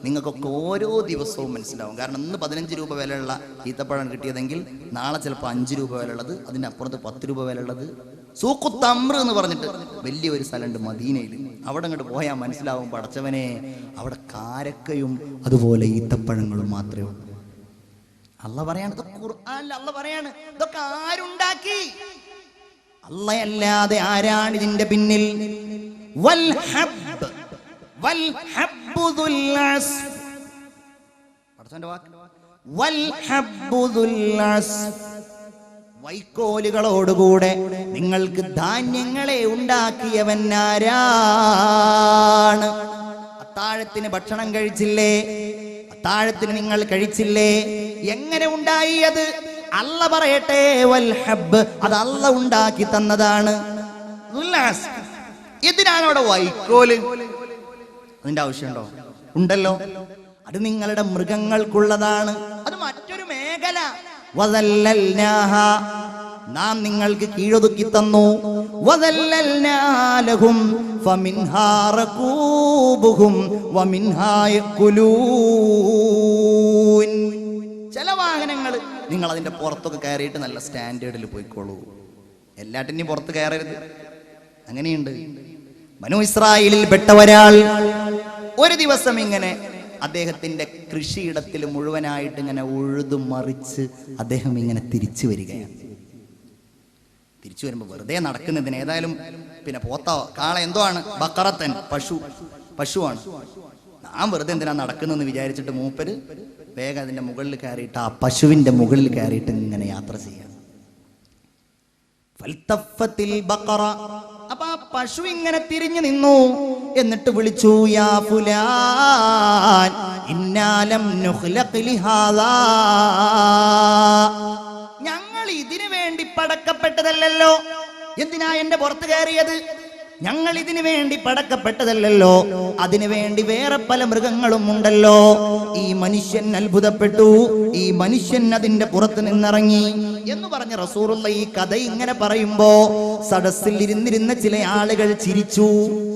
Speaker 1: നിങ്ങൾക്കൊക്കെ ഓരോ ദിവസവും മനസ്സിലാവും. കാരണം ഇന്ന് 15 രൂപ വിലയുള്ള ഈത്തപ്പഴം കിട്ടിയതെങ്കിൽ നാളെ ചിലപ്പോൾ 5 രൂപ വിലയുള്ളത്, അതിൻ്റെ അപ്പുറത്ത് 10 രൂപ വിലയുള്ളത്. സൂഖുത്തമ്ര എന്ന് പറഞ്ഞിട്ട് വലിയൊരു സ്ഥലമുണ്ട് മദീനയിൽ. അവിടെ അങ്ങോട്ട് പോയാൽ മനസ്സിലാവും, പടച്ചവനെ അവിടെ കാരക്കയും അതുപോലെ ഈത്തപ്പഴങ്ങളും മാത്രമേ ഉള്ളൂ. അല്ല പറയാണ്, ഇതൊക്കെ ഖുർആനിൽ അല്ല പറയാണ്. ഇതൊക്കെ ആരുണ്ടാക്കി? അല്ലാതെ ആരാണ് ഇതിന്റെ പിന്നിൽ? വൽ ഹബ്ബ് വൽ ഹബ്ബു ദുൽ അസ്ഫ്. പടച്ചവന്റെ വാക്ക് വൽ ഹബ്ബു ദുൽ അസ്ഫ്. വൈക്കോലുകളോടുകൂടെ നിങ്ങൾക്ക് ധാന്യങ്ങളെ ഉണ്ടാക്കിയവൻ ആരാണ്? അത്താഴത്തിന് ഭക്ഷണം കഴിച്ചില്ലേ? അത്താഴത്തിന് നിങ്ങൾ കഴിച്ചില്ലേ? എങ്ങനെ ഉണ്ടായി അത്? അല്ല പറയട്ടെ, വൽ ഹബ്ബ്, അത് അല്ല ഉണ്ടാക്കി തന്നതാണ്. എന്തിനാണ് അവിടെ വൈക്കോല്? അതിന്റെ ആവശ്യമുണ്ടോ? ഉണ്ടല്ലോ. അത് നിങ്ങളുടെ മൃഗങ്ങൾക്കുള്ളതാണ്. അത് മറ്റൊരു മേഖല. വദല്ലൽനാഹ, നാം നിങ്ങൾക്ക് കീഴൊതുക്കി തന്നു. വദല്ലൽനാലഹും ഫമിൻഹാ റകൂബുഹും വമിൻഹാ യഖുലൂൻ. ചില വാഹനങ്ങൾ നിങ്ങൾ അതിന്റെ പുറത്തൊക്കെ കയറിയിട്ട് നല്ല സ്റ്റാൻഡേർഡിൽ പോയിക്കോളൂ. എല്ലാറ്റിൻ്റെയും പുറത്ത് കയറരുത്. അങ്ങനെയുണ്ട്. ബനൂ ഇസ്രായേലിൽ പെട്ട ഒരാൾ ഒരു ദിവസം ഇങ്ങനെ അദ്ദേഹത്തിന്റെ കൃഷിയിടത്തിൽ മുഴുവനായിട്ട് ഇങ്ങനെ ഉഴുതു മറിച്ച് അദ്ദേഹം ഇങ്ങനെ തിരിച്ചു വരികയാണ്. തിരിച്ചു വരുമ്പോൾ വെറുതെ നടക്കുന്നതിന്, ഏതായാലും പിന്നെ പോത്തോ കാള എന്തോ ആണ്, ബക്കറത്തൻ പശുവാണ്, നാം വെറുതെ എന്തിനാ നടക്കുന്നതെന്ന് വിചാരിച്ചിട്ട് മൂപ്പര് വേഗം അതിന്റെ മുകളിൽ കയറിയിട്ട് ആ പശുവിന്റെ മുകളിൽ കയറിയിട്ട് ഇങ്ങനെ യാത്ര ചെയ്യാം. അപ്പൊ ആ പശു ഇങ്ങനെ തിരിഞ്ഞു നിന്നു. എന്നിട്ട് വിളിച്ചു, യാ ഫുലാൻ ഇന്നാലം നുഖ്ലഖ് ലിഹാദാ. ഞങ്ങൾ ഇതിനു വേണ്ടി പടക്കപ്പെട്ടതല്ലല്ലോ. എന്തിനാ എന്റെ പുറത്ത് കയറിയത്? ഞങ്ങൾ ഇതിനു വേണ്ടി പടക്കപ്പെട്ടതല്ലല്ലോ. അതിനു വേണ്ടി വേറെ പല മൃഗങ്ങളും ഉണ്ടല്ലോ. ഈ മനുഷ്യൻ അത്ഭുതപ്പെട്ടു. ഈ മനുഷ്യൻ അതിന്റെ പുറത്ത് നിന്നിറങ്ങി എന്ന് പറഞ്ഞ റസൂലുള്ള ഈ കഥ ഇങ്ങനെ പറയുമ്പോ സദസ്സിൽ ഇരുന്നിരുന്ന ചില ആളുകൾ ചിരിച്ചു.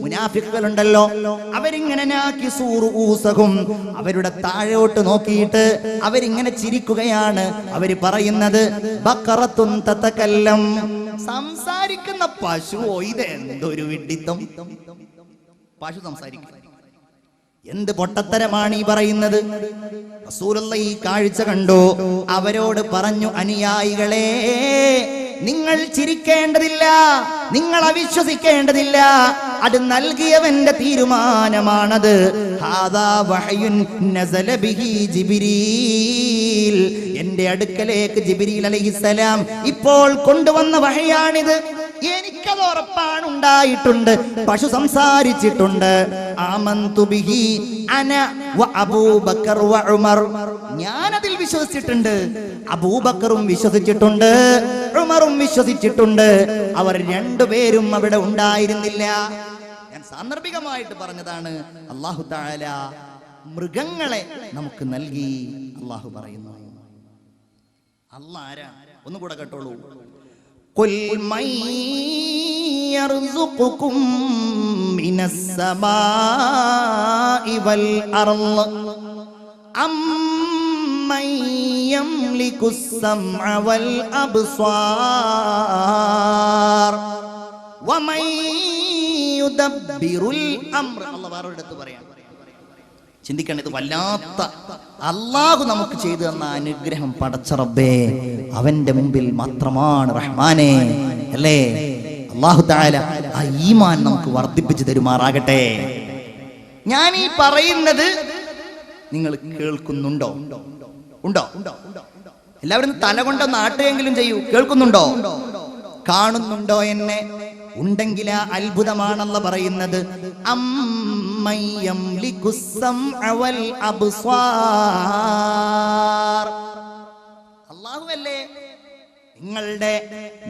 Speaker 1: മുനാഫിക്കുകളുണ്ടല്ലോ, അവരിങ്ങനെ അവരുടെ താഴോട്ട് നോക്കിയിട്ട് അവരിങ്ങനെ ചിരിക്കുകയാണ്. അവര് പറയുന്നത് ബഖറത്തുൻ തതകല്ലം, സംസാരിക്കുന്ന പശുവോ, ഇത് എന്തൊരു വിഡ്ഢിത്തം. പശു സംസാരിക്കും, എന്ത് പൊട്ടത്തരമാണ് ഈ പറയുന്നത്? റസൂലുള്ള ഈ കാഴ്ച കണ്ടു. അവരോട് പറഞ്ഞു, അനുയായികളെ, നിങ്ങൾ ചിരിക്കേണ്ടതില്ല. നിങ്ങൾ അവിശ്വസിക്കേണ്ടതില്ല. അത് നൽകിയവന്റെ തീരുമാനമാണത്. ഹാദാ വഹയുൻ നസല ബിഹി ജിബ്രീൽ, എന്റെ അടുക്കലേക്ക് ജിബ്രീൽ അലൈഹിസ്സലാം ഇപ്പോൾ കൊണ്ടുവന്ന വഹയാണിത്. എനിക്കത് ഉറപ്പാണ്, ഉണ്ടായിട്ടുണ്ട്. പശു സംസാരിച്ചിട്ടുണ്ട്. ആമന്തു ബിഹി അന വ അബൂബക്കർ വ ഉമർ, ഞാനതിൽ വിശ്വസിച്ചിട്ടുണ്ട്. അബൂബക്കറും വിശ്വസിച്ചിട്ടുണ്ട്, ഉമറും വിശ്വസിച്ചിട്ടുണ്ട്. അവർ രണ്ടുപേരും അവിടെ ഉണ്ടായിരുന്നില്ല. ഞാൻ സാന്ദർഭികമായിട്ട് പറഞ്ഞതാണ്. അല്ലാഹു തആല മൃഗങ്ങളെ നമുക്ക് നൽകി. അല്ലാഹു പറയുന്നു. അല്ലാഹ് ആരാ? ഒന്നുകൂടെ കേട്ടോളൂ. ഖുൽ മൻ യർസുഖുകും മിനസ് സമാഇ വൽ അർള് അമ്മൻ യംലികുസ് സമഅ വൽ അബ്സാർ വമൻ യുദബ്ബിറുൽ അംർ. അല്ലാഹു വേറൊരിടത്ത് പറയാം. ചിന്തിക്കണം, ഇത് വല്ലാത്ത അല്ലാഹു നമുക്ക് ചെയ്തു തന്ന അനുഗ്രഹം. പടച്ച റബ്ബേ, അവന്റെ മുമ്പിൽ മാത്രമാണ് റഹ്മാനെ, അല്ലേ? അല്ലാഹു തആല ആ ഈമാൻ നമുക്ക് വർദ്ധിപ്പിച്ചു തരുമാറാകട്ടെ. ഞാൻ ഈ പറയുന്നത് നിങ്ങൾ കേൾക്കുന്നുണ്ടോ? ഉണ്ടോ? എല്ലാവരും തല കൊണ്ടൊന്ന് ആട്ടുകയെങ്കിലും ചെയ്യൂ. കേൾക്കുന്നുണ്ടോ? കാണുന്നുണ്ടോ എന്നെ? ഉണ്ടെങ്കിൽ ആ അത്ഭുതമാണല്ല പറയുന്നത്. അല്ലാഹുവല്ലേ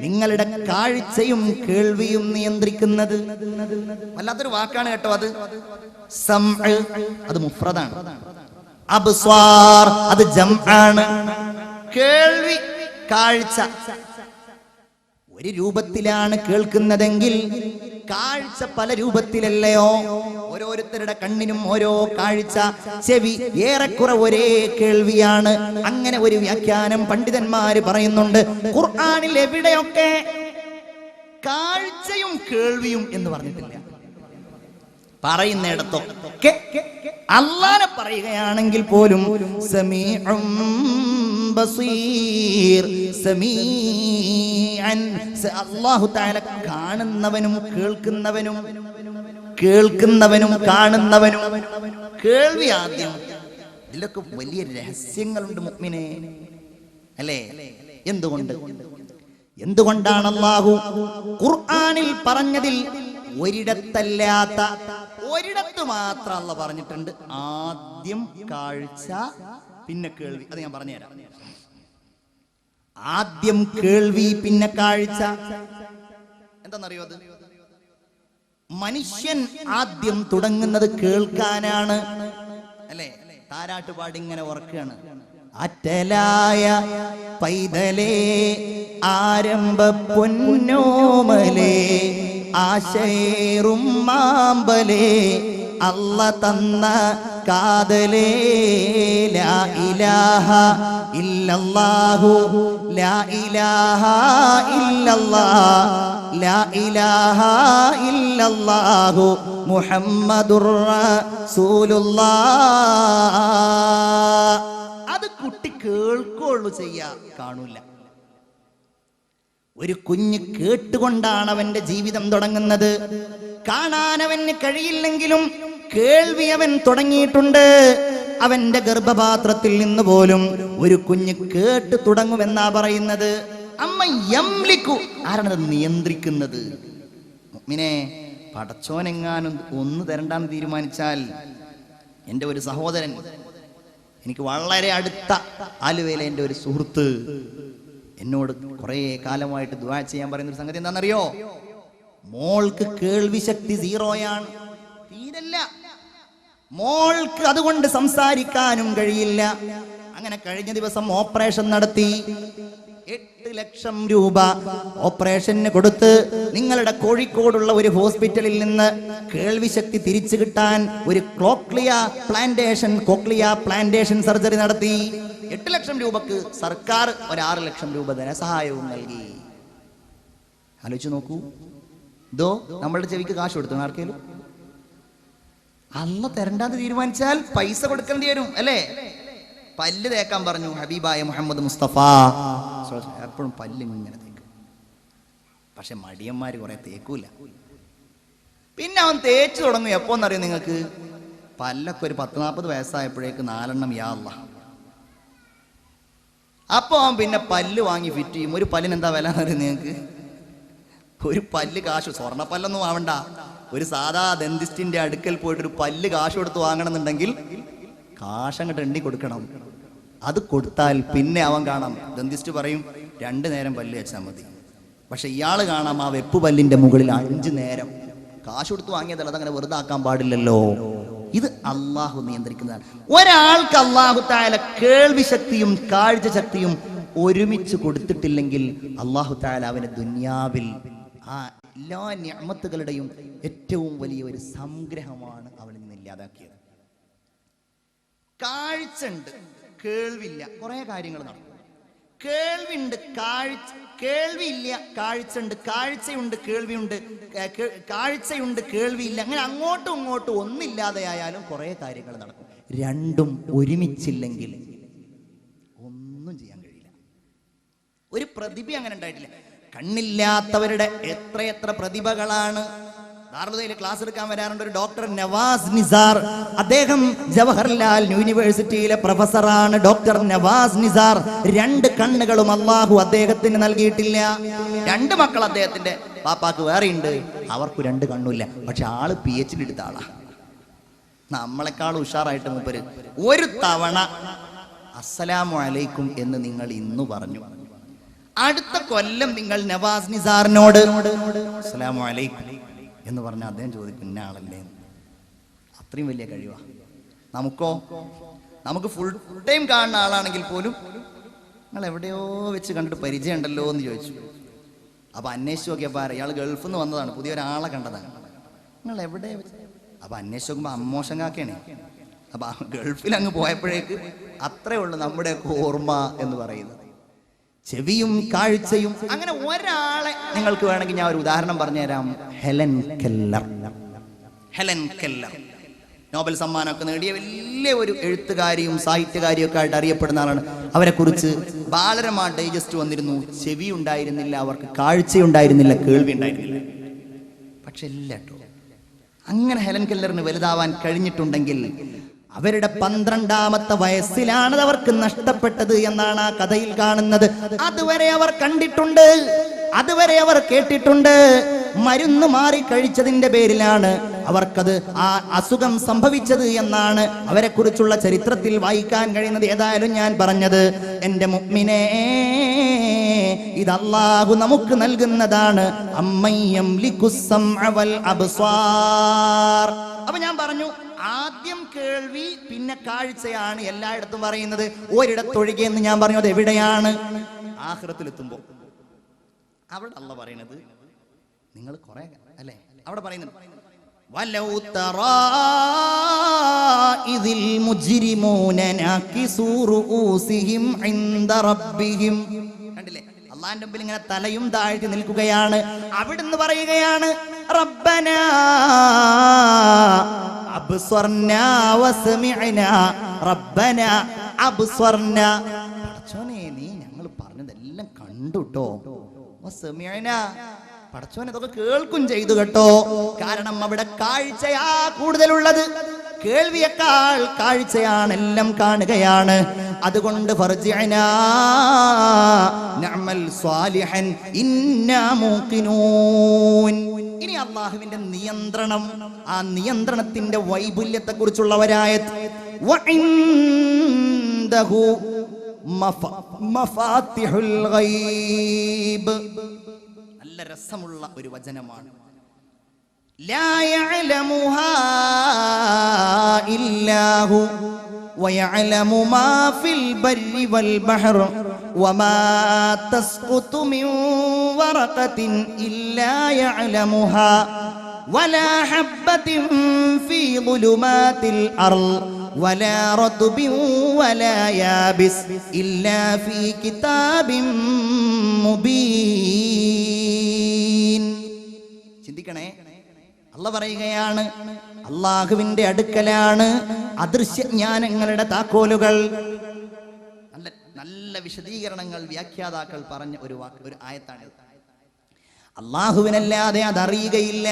Speaker 1: നിങ്ങളുടെ കാഴ്ചയും കേൾവിയും നിയന്ത്രിക്കുന്നത്. വല്ലാത്തൊരു വാക്കാണ് കേട്ടോ അത്. സംഅ് അത് മുഫ്രദാണ്, അബ്സ്വാർ അത് ജംആണ്. കേൾവി, കാഴ്ച ഒരു രൂപത്തിലാണ് കേൾക്കുന്നതെങ്കിൽ കാഴ്ച പല രൂപത്തിലല്ലയോ? ഓരോരുത്തരുടെ കണ്ണിനും ഓരോ കാഴ്ച, ചെവി ഏറെക്കുറെ ഒരേ കേൾവിയാണ്. അങ്ങനെ ഒരു വ്യാഖ്യാനം പണ്ഡിതന്മാര് പറയുന്നുണ്ട്. ഖുർആനിൽ എവിടെയൊക്കെ കാഴ്ചയും കേൾവിയും എന്ന് പറഞ്ഞിട്ടില്ല. പറയുന്നിടത്തൊക്കെ അല്ലാഹനെ പറയുകയാണെങ്കിൽ പോലും സമീഉം ബസീർ, സമീഅൻ, അല്ലാഹു തആല കാണുന്നവനും കേൾക്കുന്നവനും കാണുന്നവനും. കേൾവി ആദ്യം. ഇതിലൊക്കെ വലിയ രഹസ്യങ്ങളുണ്ട് മുഅ്മിനേ, അല്ലേ? എന്തുകൊണ്ടാണ് അല്ലാഹു ഖുർആനിൽ പറഞ്ഞതിൽ ഒരിടത്തല്ലാത്ത ഒരിടത്ത് മാത്രം അല്ലാഹു പറഞ്ഞിട്ടുണ്ട് ആദ്യം കാഴ്ച പിന്നെ കേൾവി. അത് ഞാൻ പറഞ്ഞുതരാം. ആദ്യം കേൾവി പിന്നെ കാഴ്ച. എന്താണെന്നറിയോ? അത് മനുഷ്യൻ ആദ്യം തുടങ്ങുന്നത് കേൾക്കാനാണ്, അല്ലേ? താരാട്ടുപാടി ഇങ്ങനെ ഉറക്കുകയാണ്. അറ്റലായ പൈതലേ ആരംഭ പൊന്നോമലേ ആശയേറും മാമ്പലേ അല്ല തന്ന കാതലേ ലാ ഇലാഹ ഇല്ലല്ലാഹു ലാ ഇലാഹ ഇല്ലല്ലാഹ് ലാ ഇലാഹ ഇല്ലല്ലാഹു മുഹമ്മദുർ റസൂലുള്ളാഹ്. അത് കുട്ടി കേൾക്കുള്ളൂ, ചെയ്യാ, കാണൂല. ഒരു കുഞ്ഞ് കേട്ടുകൊണ്ടാണ് അവന്റെ ജീവിതം തുടങ്ങുന്നത്. കാണാൻ അവന് കഴിയില്ലെങ്കിലും കേൾവി അവൻ തുടങ്ങിയിട്ടുണ്ട്. അവന്റെ ഗർഭപാത്രത്തിൽ നിന്ന് പോലും ഒരു കുഞ്ഞ് കേട്ട് തുടങ്ങുമെന്നാ പറയുന്നത്. അമ്മ യംലിക്കു, ആരാണത് നിയന്ത്രിക്കുന്നത്? മുഅ്മിനേ, പടച്ചോനെങ്ങാനും ഒന്ന് തരണ്ടാന്ന് തീരുമാനിച്ചാൽ, എൻ്റെ ഒരു സഹോദരൻ, എനിക്ക് വളരെ അടുത്ത ആലുവയിലെ എൻ്റെ ഒരു സുഹൃത്ത് എന്നോട് കുറെ കാലമായിട്ട് ദുആ ചെയ്യാൻ പറയുന്ന ഒരു സംഗതി എന്താണെന്നറിയോ? മോൾക്ക് കേൾവി ശക്തി സീറോയാണ്, തീരല്ല. മോൾക്ക് അതുകൊണ്ട് സംസാരിക്കാനും കഴിയില്ല. അങ്ങനെ കഴിഞ്ഞ ദിവസം ഓപ്പറേഷൻ നടത്തി. 8 ലക്ഷം രൂപ ഓപ്പറേഷന് കൊടുത്ത് നിങ്ങളുടെ കോഴിക്കോടുള്ള ഒരു ഹോസ്പിറ്റലിൽ നിന്ന് കേൾവി ശക്തി തിരിച്ചു കിട്ടാൻ ഒരു കോക്ലിയ പ്ലാന്റേഷൻ സർജറി നടത്തി. 8 ലക്ഷം രൂപക്ക് സർക്കാർ ഒരു 6 ലക്ഷം രൂപ ധനസഹായവും നൽകി. ആലോചിച്ച് നോക്കൂ. ഇതോ നമ്മളുടെ ചെവിക്ക് കാശ് കൊടുത്തു ആർക്കേലും? അല്ല തരണ്ടാന്ന് തീരുമാനിച്ചാൽ പൈസ കൊടുക്കേണ്ടി വരും, അല്ലേ? പല്ല് തേക്കാൻ പറഞ്ഞു ഹബീബായ മുഹമ്മദ് മുസ്തഫ. എപ്പോഴും പല്ല് ഇങ്ങനെ തേക്കും. പക്ഷെ മടിയന്മാർ കുറെ തേക്കൂല. പിന്നെ അവൻ തേച്ചു തുടങ്ങും. എപ്പോന്നറിയോ നിങ്ങൾക്ക്? പല്ലൊക്കെ ഒരു 10-40 വയസ്സായപ്പോഴേക്ക് 4 യാ അല്ലാഹ്. അപ്പൊ അവൻ പിന്നെ പല്ല് വാങ്ങി ഫിറ്റ് ചെയ്യും. ഒരു പല്ലിന് എന്താ വില എന്നറിയും നിങ്ങൾക്ക്? ഒരു പല്ല് കാശ്, സ്വർണ്ണപ്പല്ലൊന്നും ആവണ്ട, ഒരു സാധാ ദന്തിസ്റ്റിന്റെ അടുക്കൽ പോയിട്ട് ഒരു പല്ല് കാശ് കൊടുത്ത് വാങ്ങണമെന്നുണ്ടെങ്കിൽ കാശ് അങ്ങോട്ട് എണ്ണി കൊടുക്കണം. അത് കൊടുത്താൽ പിന്നെ അവൻ കാണാം, ദന്തിസ്റ്റ് പറയും 2 നേരം പല്ല് വെച്ചാൽ മതി. പക്ഷെ ഇയാൾ കാണാം ആ വെപ്പ് പല്ലിന്റെ മുകളിൽ 5 നേരം. കാശ് കൊടുത്ത് വാങ്ങിയതല്ല, അതങ്ങനെ വെറുതെ ആക്കാൻ പാടില്ലല്ലോ. ഇത് അള്ളാഹു നിയന്ത്രിക്കുന്നതാണ്. ഒരാൾക്ക് അള്ളാഹു തആല കേൾവി ശക്തിയും കാഴ്ച ശക്തിയും ഒരുമിച്ച് കൊടുത്തിട്ടില്ലെങ്കിൽ അള്ളാഹു തആല അവനെ ദുനിയാവിൽ ആ എല്ലാ നിഅമത്തുകളുടെയും ഏറ്റവും വലിയ ഒരു സംഗ്രഹമാണ് അവനിൽ നിന്ന് ഇല്ലാതാക്കിയത്. കാഴ്ച ഉണ്ട്, കേൾവില്ല, കുറെ കാര്യങ്ങൾ നടക്കും. കേൾവിയുണ്ട്, കേൾവിയില്ല, കാഴ്ചയുണ്ട്, കാഴ്ചയുണ്ട്, കേൾവിയുണ്ട്, കാഴ്ചയുണ്ട്, കേൾവിയില്ല. അങ്ങനെ അങ്ങോട്ടും ഇങ്ങോട്ടും ഒന്നില്ലാതെയായാലും കുറെ കാര്യങ്ങൾ നടക്കും. രണ്ടും ഒരുമിച്ചില്ലെങ്കിൽ ഒന്നും ചെയ്യാൻ കഴിയില്ല. ഒരു പ്രതിഭ അങ്ങനെ ഉണ്ടായിട്ടില്ല. കണ്ണില്ലാത്തവരുടെ എത്രയെത്ര പ്രതിഭകളാണ്. ദാറുൽ ക്ലാസ് എടുക്കാൻ വരാറുണ്ട് ഒരു ഡോക്ടർ നവാസ് നിസാർ. അദ്ദേഹം ജവഹർലാൽ യൂണിവേഴ്സിറ്റിയിലെ പ്രൊഫസറാണ്. ഡോക്ടർ നവാസ് നിസാർ 2 കണ്ണുകളും അള്ളാഹു അദ്ദേഹത്തിന് നൽകിയിട്ടില്ല. 2 മക്കൾ അദ്ദേഹത്തിന്റെ പാപ്പാക്ക് വേറെയുണ്ട്, അവർക്ക് 2 കണ്ണുമില്ല. പക്ഷെ ആള് PhD എടുത്ത ആളാ. നമ്മളെക്കാൾ ഉഷാറായിട്ട് മൂപ്പര് ഒരു തവണ അസ്സലാമു അലൈക്കും എന്ന് നിങ്ങൾ ഇന്ന് പറഞ്ഞു, അടുത്ത കൊല്ലം നിങ്ങൾ നവാസ് നിസാറിനോട് അസ്സലാമു അലൈക്കും എന്ന് പറഞ്ഞാൽ അദ്ദേഹം ചോദിക്കും ഇന്ന ആളല്ലേ. അത്രയും വലിയ കഴിവാ. നമുക്കോ? നമുക്ക് ഫുൾ ടൈം കാണുന്ന ആളാണെങ്കിൽ പോലും നിങ്ങൾ എവിടെയോ വെച്ച് കണ്ടിട്ട് പരിചയം ഉണ്ടല്ലോ എന്ന് ചോദിച്ചു. അപ്പൊ അന്വേഷിച്ച് നോക്കിയപ്പോ ഇയാൾ ഗൾഫിൽ നിന്ന് വന്നതാണ്, പുതിയൊരാളെ കണ്ടതാണ്. നിങ്ങൾ എവിടെ വെച്ച്? അപ്പൊ അന്വേഷിച്ച് നോക്കുമ്പോ അമ്മോശം കാക്കയാണ്. അപ്പൊ ഗൾഫിൽ അങ്ങ് പോയപ്പോഴേക്ക് അത്രേ ഉള്ളൂ നമ്മുടെ ഓർമ്മ എന്ന് പറയുന്നത്. ചെവിയും കാഴ്ചയും. അങ്ങനെ ഒരാളെ നിങ്ങൾക്ക് വേണമെങ്കിൽ ഞാൻ ഒരു ഉദാഹരണം പറഞ്ഞുതരാം. Helen Keller. Helen Keller Nobel സമ്മാനമൊക്കെ നേടിയ വലിയ ഒരു എഴുത്തുകാരിയും സാഹിത്യകാരിയും ഒക്കെ ആയിട്ട് അറിയപ്പെടുന്ന ആളാണ്. അവരെ കുറിച്ച് ബാലരമ ഡൈജസ്റ്റ് വന്നിരുന്നു. ചെവി ഉണ്ടായിരുന്നില്ല അവർക്ക്, കാഴ്ചയുണ്ടായിരുന്നില്ല, കേൾവി ഉണ്ടായിരുന്നില്ല. പക്ഷെ ഇല്ല കേട്ടോ. അങ്ങനെ ഹെലൻ കെല്ലറിന് വലുതാവാൻ കഴിഞ്ഞിട്ടുണ്ടെങ്കിൽ അവരുടെ 12ാമത്തെ വയസ്സിലാണ് അവർക്ക് നഷ്ടപ്പെട്ടത് എന്നാണ് ആ കഥയിൽ കാണുന്നത്. അതുവരെ അവർ കണ്ടിട്ടുണ്ട്, അതുവരെ അവർ കേട്ടിട്ടുണ്ട്. മരുന്ന് മാറി കഴിച്ചതിന്റെ പേരിലാണ് അവർക്കത് ആ അസുഖം സംഭവിച്ചത് എന്നാണ് അവരെ കുറിച്ചുള്ള ചരിത്രത്തിൽ വായിക്കാൻ കഴിയുന്നത്. ഏതായാലും ഞാൻ പറഞ്ഞത് എന്റെ മുഅ്മിനേ, ഇത് അല്ലാഹു നമുക്ക് നൽകുന്നതാണ്. അമ്മയ്യം ലികുസ്സംഅ വൽ അബ്സാർ. അപ്പൊ ഞാൻ പറഞ്ഞു, ആദ്യം കേൾവി പിന്നെ കാഴ്ചയാണ് എല്ലായിടത്തും പറയുന്നത്. ഒരിടത്തൊഴികെ എന്ന് ഞാൻ പറഞ്ഞു. അത് എവിടെയാണ്? ആഖിറത്തിലെത്തുമ്പോ അവിടെ അല്ലാഹു പറയുന്നത് നിങ്ങൾ കുറെ അല്ലേ, അവിടെ പറയുന്നത് വലൗ തറാ ഇദിൽ മുജ്രിമൂന നാകിസൂ റൂസിഹിം ഇൻദ റബ്ബിഹിം. കണ്ടില്ലേ, അല്ലാഹുവിന്റെ മുമ്പിൽ ഇങ്ങനെ തലയും താഴ്ത്തി നിൽക്കുകയാണ്. അവിടുന്ന് പറയുകയാണ് റബ്ബനാ അബ്സർനാ വസമിഅനാ റബ്ബനാ അബ്സർനാ. പടച്ചോനെ, നീ ഞങ്ങൾ പറഞ്ഞതെല്ലാം കണ്ടുട്ടോ. വസമിഅനാ, പടച്ചോനെ ഇതൊക്കെ കേൾക്കും ചെയ്തു കേട്ടോ. കാരണം അവിടെ കാഴ്ചയാ കൂടുതലുള്ളത്. കേൾവിയേക്കാൾ കാഴ്ചയാണ്, എല്ലാം കാണുകയാണ്. അതുകൊണ്ട് ഫർജിഅനാ നഅമൽ സ്വാലിഹൻ ഇന്നാ മൂഖിനൂൻ. ഇനി അല്ലാഹുവിന്റെ നിയന്ത്രണം, ആ നിയന്ത്രണത്തിന്റെ വൈപുല്യത്തെ കുറിച്ചുള്ള ഒരായത്ത്. വഇൻദഹു മഫാത്തിഹുൽ ഗൈബ്. നല്ല രസമുള്ള ഒരു വചനമാണ്. ലാ യഅലമുഹാ ഇല്ലാഹു വയഅലമു മാ ഫിൽ ബർരി വൽ ബഹർ വമാ തസ്ഖുതു മിൻ വറഖത്തിൻ ഇല്ലാ യഅലമുഹാ വലാ ഹബ്ബത്തിൻ ഫീ ളുലുമാതിൽ അർള് വലാ റത്ബിൻ വലാ യാബിസ് ഇല്ലാ ഫീ കിതാബിൻ മുബീൻ. ചിന്തിക്കണേ, അല്ലാഹു പറയുകയാണ് അല്ലാഹുവിന്റെ അടുക്കലാണ് അദൃശ്യജ്ഞാനങ്ങളുടെ താക്കോലുകൾ. നല്ല നല്ല വിശദീകരണങ്ങൾ വ്യാഖ്യാതാക്കൾ പറഞ്ഞ ഒരു ആയത്താണിത്. അല്ലാഹുവിനല്ലാതെ അതറിയുകയില്ല.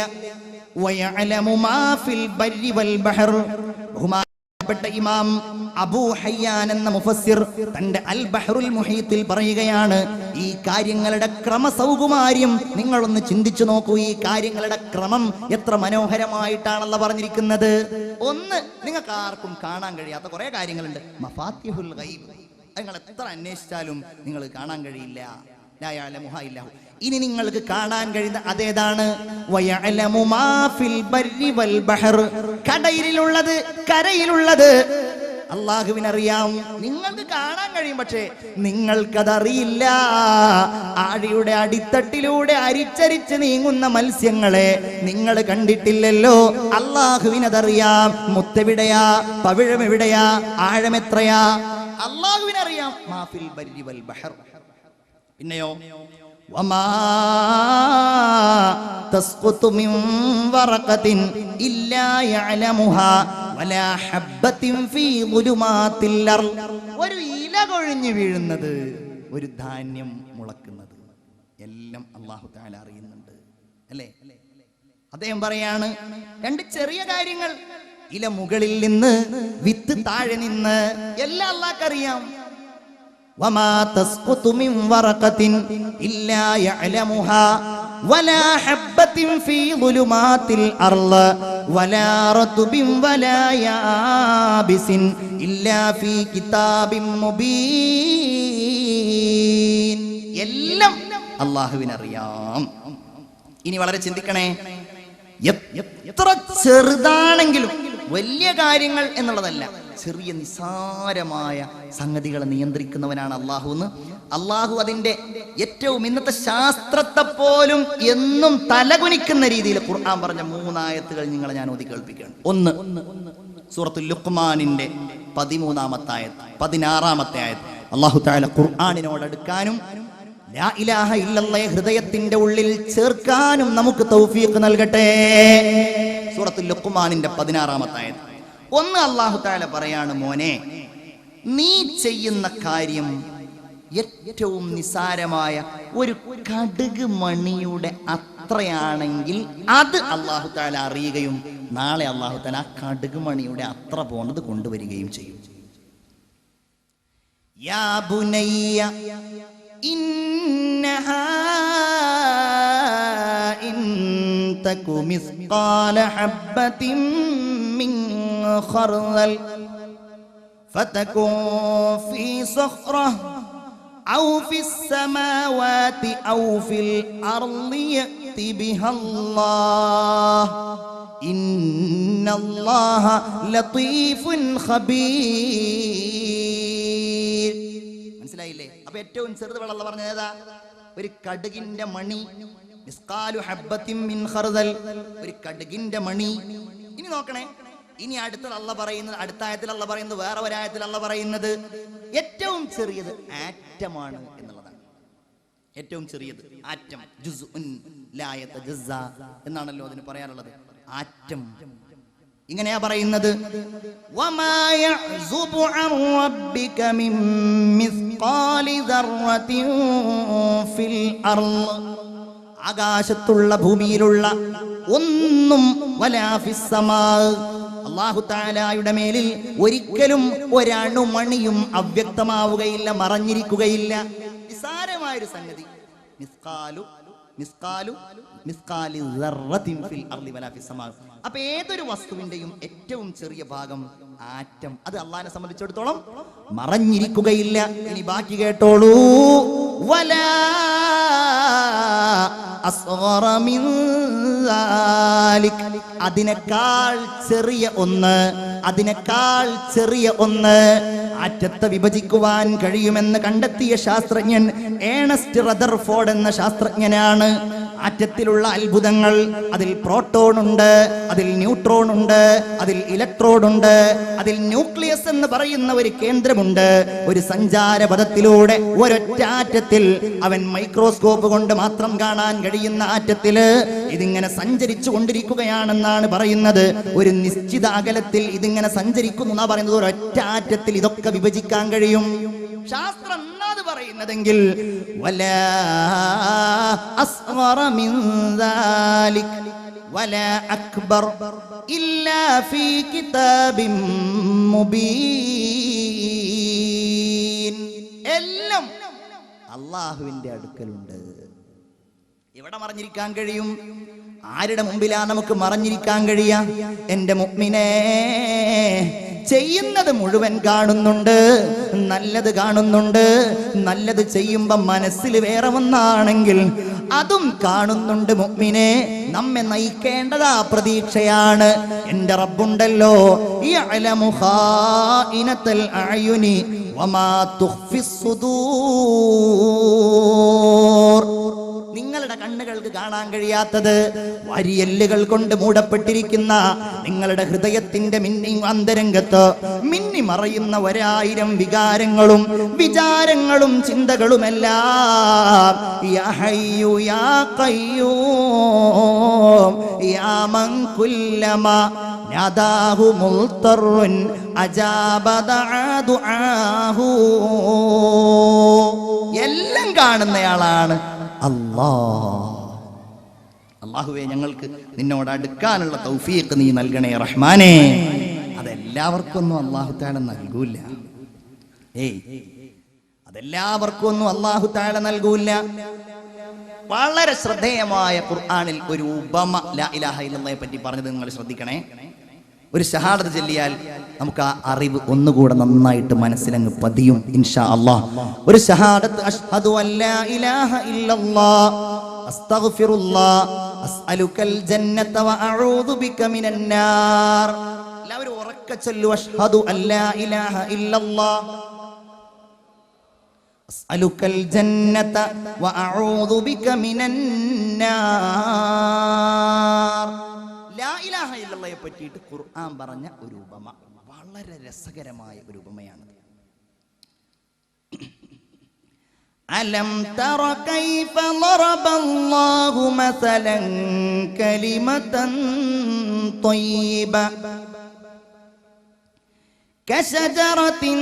Speaker 1: വയഅലമു മാ ഫിൽ ബർരി വൽ ബഹർ. ബഹുമാനപ്പെട്ട ഇമാം അബൂ ഹയ്യാൻ എന്ന മുഫസ്സിർ തന്റെ അൽ ബഹ്റുൽ മുഹീത്തിൽ പറയുകയാണ്, ഈ കാര്യങ്ങളുടെ ക്രമസൗകുമാര്യം നിങ്ങളൊന്ന് ചിന്തിച്ചു നോക്കൂ. ഈ കാര്യങ്ങളുടെ ക്രമം എത്ര മനോഹരമായിട്ടാണല്ലോ പറഞ്ഞിരിക്കുന്നത്. ഒന്ന്, നിങ്ങൾക്ക് ആർക്കും കാണാൻ കഴിയാത്ത കുറെ കാര്യങ്ങളുണ്ട്. മഫാത്തിഹുൽ ഗൈബ്, നിങ്ങൾ എത്ര അന്വേഷിച്ചാലും നിങ്ങൾ കാണാൻ കഴിയില്ല. ലാ യഅലമുഹാ ഇല്ലഹു. ഇനി നിങ്ങൾക്ക് കാണാൻ കഴിയുന്ന അതേതാണ്? വയഅലമു മാ ഫിൽ ബർരി വൽ ബഹർ. കടലിലുള്ളത് കരയിലുള്ളത് അള്ളാഹുവിനറിയാം. നിങ്ങൾക്ക് കാണാൻ കഴിയും, പക്ഷേ നിങ്ങൾക്കതറിയില്ല. ആഴിയുടെ അടിത്തട്ടിലൂടെ അരിച്ചരിച്ച് നീങ്ങുന്ന മത്സ്യങ്ങളെ നിങ്ങൾ കണ്ടിട്ടില്ലല്ലോ. അള്ളാഹുവിനതറിയാം. മുത്തെവിടെയാ, പവിഴമെവിടെയാ, ആഴമെത്രയാ, അള്ളാഹുവിനറിയാം. മാഫിൽ ബർരി വൽ ബഹർ. പിന്നെയോ വമാ തസ്ഖുതു മിൻ വറഖത്തിൻ ഇല്ലാ യഅലമുഹാ വലാ ഹബ്ബത്തിൻ ഫീ ളുലുമാത്തിൽ അർള്. ഒരു ഇല കൊഴിഞ്ഞു വീഴുന്നത്, ഒരു ധാന്യം മുളക്കുന്നത്, എല്ലാം അല്ലാഹു തആല അറിയുന്നുണ്ട്, അല്ലേ? അദ്ദേഹം പറയാണ്, രണ്ട് ചെറിയ കാര്യങ്ങൾ, ഇല മുകളിൽ നിന്ന്, വിത്ത് താഴെ നിന്ന്, എല്ലാം അല്ലാഹുക്കറിയാം. വമാ തസ്ഖുതു മിൻ വറഖത്തിൻ ഇല്ലാ യഅലമുഹാ വലാ ഹബ്ബത്തിൻ ഫീ ളുലുമാത്തിൽ അർള് വലാ റത്ബിൻ വലാ യാബിസിൻ ഇല്ലാ ഫീ കിതാബിൻ മുബീൻ. എല്ലാം അല്ലാഹുവിനറിയാം. ഇനി വളരെ ചിന്തിക്കണേ, എത്ര ചെറുതാണെങ്കിലും, വലിയ കാര്യങ്ങൾ എന്നുള്ളതല്ല, ചെറിയ നിസാരമായ സംഗതികളെ നിയന്ത്രിക്കുന്നവനാണ് അള്ളാഹു എന്ന്. അള്ളാഹു അതിന്റെ ഏറ്റവും ഇന്നത്തെ ശാസ്ത്രത്തെ പോലും എന്നും തലകുനിക്കുന്ന രീതിയിൽ ഖുർആൻ പറഞ്ഞ 3 ആയത്തുകൾ നിങ്ങളെ ഞാൻ ഓതി കേൾപ്പിക്കുകയാണ്. ഒന്ന്, സൂറത്തുൽ ലുഖ്മാനിന്റെ 13-ാമത്തെ ആയത്ത്, 16-ാമത്തെ ആയത്ത്. അള്ളാഹു തആല ഖുർആനിനോട് അടുക്കാനും ലാ ഇലാഹ ഇല്ലല്ലാഹ് ഹൃദയത്തിന്റെ ഉള്ളിൽ ചേർക്കാനും നമുക്ക് തൗഫീഖ് നൽകട്ടെ. സൂറത്തുൽ ലുഖ്മാനിന്റെ 16-ാമത്തെ ആയത്ത്. ഒന്ന്, അല്ലാഹു തആല പറയാണ്, മോനെ, നീ ചെയ്യുന്ന കാര്യം ഏറ്റവും നിസാരമായ ഒരു കടുക് മണിയുടെ അത്രയാണെങ്കിൽ അത് അല്ലാഹു തആല അറിയുകയും നാളെ അല്ലാഹു തആല ആ കടുക് മണിയുടെ അത്ര പോണത് കൊണ്ടുവരികയും ചെയ്യും. യാ ബുനയ്യ ഇന്നഹാ ഇൻ തകു മിസ്ഖാല ഹബ്ബത്തിൻ മിൻ ഖർദൽ ഫതകുൻ ഫീ സഖ്റഹ ഔ ഫിസ് സമാവാതി ഔ ഫിൽ അർളി യഅതി ബിഹല്ലാഹ് ഇന്നല്ലാഹ ലതീഫുൻ ഖബീർ. മനസ്സിലായില്ലേ? അപ്പൊ ഏറ്റവും ചെറുത് വെള്ളം പറഞ്ഞത് ഏതാ? ഒരു കടുകിന്റെ മണി. മിസ്കാലു ഹബ്ബത്തിൻ മിൻ ഖർദൽ, ഒരു കടുകിന്റെ മണി. ഇനി നോക്കണേ, ഇനി അടുത്ത അല്ലാഹ് പറയുന്നത്, അടുത്ത ആയത്തിൽ അല്ലാഹ് പറയുന്നത്, വേറെ ഒരു ആയത്തിൽ അല്ലാഹ് പറയുന്നത് ഏറ്റവും ചെറിയത് ആറ്റമാണ് എന്നുള്ളതാണ്. ഏറ്റവും ചെറിയത് ആറ്റം, ജുസ്ഉൻ ലാ യതജസ്സ എന്നാണല്ലോ അതിന് പറയാറുള്ളത്. ആറ്റം ഇങ്ങനെയാ പറയുന്നത്, വമാ യഅ്സുബു അൻ റബ്ബിക മിൻ മിസ്ഖാലി ദർറത്തിൻ ഫിൽ അർള്, ആകാശത്തുള്ള ഭൂമിയിലുള്ള ഒന്നും, വലാ ഫിസ് സമാ, അല്ലാഹു തആലയുടെ മേലിൽ ഒരിക്കലും ഒരണുമണിയും അവ്യക്തമാവുകയില്ല, മറഞ്ഞിരിക്കുകയില്ല. നിസാരമായൊരു സംഗതി, മിസ്കാലി ദർറത്തിൻ ഫിൽ അർളി വലാ ഫിസ് സമാ. അപ്പൊ ഏതൊരു വസ്തുവിന്റെയും ഏറ്റവും ചെറിയ ഭാഗം ആറ്റം, അത് അല്ലാഹുവിനെ സംബന്ധിച്ചിടത്തോളം മറഞ്ഞിരിക്കുകയില്ല. ഇനി ബാക്കി കേട്ടോളൂ, വലാ അസ്ഗറ മിൻ ദാലിക്, അതിനേക്കാൾ ചെറിയ ഒന്ന്, അതിനേക്കാൾ ചെറിയ ഒന്ന് ആറ്റത്തെ വിഭജിക്കുവാൻ കഴിയുമെന്ന് കണ്ടെത്തിയ ശാസ്ത്രജ്ഞൻ ഏണസ്റ്റ് റദർഫോർഡ് എന്ന ശാസ്ത്രജ്ഞനാണ്. ആറ്റത്തിലുള്ള അത്ഭുതങ്ങൾ, അതിൽ പ്രോട്ടോൺ ഉണ്ട്, അതിൽ ന്യൂട്രോൺ ഉണ്ട്, അതിൽ ഇലക്ട്രോൺ ഉണ്ട്, അതിൽ ന്യൂക്ലിയസ് എന്ന് പറയുന്ന ഒരു കേന്ദ്രമുണ്ട്. ഒരു സഞ്ചാരപഥത്തിലൂടെ ഒരൊറ്റ ആറ്റത്തിൽ, അവൻ മൈക്രോസ്കോപ്പ് കൊണ്ട് മാത്രം കാണാൻ കഴിയുന്ന ആറ്റത്തില് ഇതിങ്ങനെ സഞ്ചരിച്ചു കൊണ്ടിരിക്കുകയാണെന്നാണ് പറയുന്നത്. ഒരു നിശ്ചിത അകലത്തിൽ ഇതിങ്ങനെ സഞ്ചരിക്കുന്നു എന്നാ പറയുന്നത്. ഒരൊറ്റ ആറ്റത്തിൽ ഇതൊക്കെ വിഭജിക്കാൻ കഴിയും. ശാസ്ത്രം പറയുന്നതെങ്കിൽ വലാ അസ്ഗറ അസ്ഗറ മിൻ ദാലിക വലാ അക്ബർ ഇല്ലാ ഫീ കിതാബിൻ മുബീൻ. എല്ലാം അല്ലാഹുവിന്റെ അടുക്കലുണ്ട്. എവിടെ മറഞ്ഞിരിക്കാൻ കഴിയും? ആരുടെ മുമ്പിലാ നമുക്ക് മറഞ്ഞിരിക്കാൻ കഴിയാ? എന്റെ മുഅ്മിനേ, ചെയ്യുന്നത് മുഴുവൻ കാണുന്നുണ്ട്, നല്ലത് കാണുന്നുണ്ട്. നല്ലത് ചെയ്യുമ്പോ മനസ്സിൽ വേറെ ഒന്നാണെങ്കിൽ അതും കാണുന്നുണ്ട്. മുഅ്മിനെ, നമ്മെ നയിക്കേണ്ടതാ പ്രതീക്ഷയാണ്. എന്റെ റബ്ബുണ്ടല്ലോ, യഅലമു ഖായിനത്തൽ അയുനി വമാ തുഖ്ഫിസ് സുദൂർ. നിങ്ങളുടെ കണ്ണുകൾക്ക് കാണാൻ കഴിയാത്തത്, വരിയെല്ലുകൾ കൊണ്ട് മൂടപ്പെട്ടിരിക്കുന്ന നിങ്ങളുടെ ഹൃദയത്തിന്റെ അന്തരംഗത്ത് മിന്നി മറയുന്ന 1000 വികാരങ്ങളും വിചാരങ്ങളും ചിന്തകളുമെല്ലാം യാ ഹയ്യു യാ ഖയ്യൂം യാ മൻ കുല്ലമാ നാദാഹു മുൽതറുൻ അജാബ ദുആഹു. എല്ലാം കാണുന്നയാളാണ് അല്ലാഹുവേ, ഞങ്ങൾക്ക് നിന്നോട് അടുക്കാനുള്ള തൗഫീഖ് നീ നൽകണേ റഹ്മാനേ. അതെല്ലാവർക്കും ഒന്നും അല്ലാഹു തആല നൽകൂല. അതെല്ലാവർക്കും ഒന്നും അല്ലാഹു തആല നൽകൂല. വളരെ ശ്രദ്ധേയമായ ഖുർആനിൽ ഒരു ഉപമ ലാ ഇലാഹ ഇല്ലല്ലാഹയെ പറ്റി പറഞ്ഞത് നിങ്ങൾ ശ്രദ്ധിക്കണേ. ഒരു ഷഹാദത്ത് ചൊല്ലിയാൽ നമുക്ക് ആ അറിവ് ഒന്നുകൂടെ നന്നായിട്ട് മനസ്സിലങ്ങ് പതിയും ഇൻഷാ അല്ലാഹ്. ഒരു ഷഹാദത്ത്, അഷ്ഹദു അല്ലാ ഇലാഹ ഇല്ലല്ലാഹ് അസ്തഗ്ഫിറുല്ലാഹ് അസ്അലുകൽ ജന്നത വ അഊദു ബിക മിനൻ നാർ. എല്ലാവരും ഉറക്കെ ചൊല്ലു, അഷ്ഹദു അല്ലാ ഇലാഹ ഇല്ലല്ലാഹ് അസ്അലുകൽ ജന്നത വ അഊദു ബിക മിനൻ നാർ. ലാ ഇലാഹ ഇല്ലല്ലാഹയെ പറ്റിയിട്ട് ഖുർആൻ പറഞ്ഞ ഒരു ഉപമ വളരെ രസകരമായ ഒരു ഉപമയാണ്. അലം തറ കൈഫ ളറബല്ലാഹു മസലൻ കലിമതൻ ത്വയ്യിബ കശജറത്തിൻ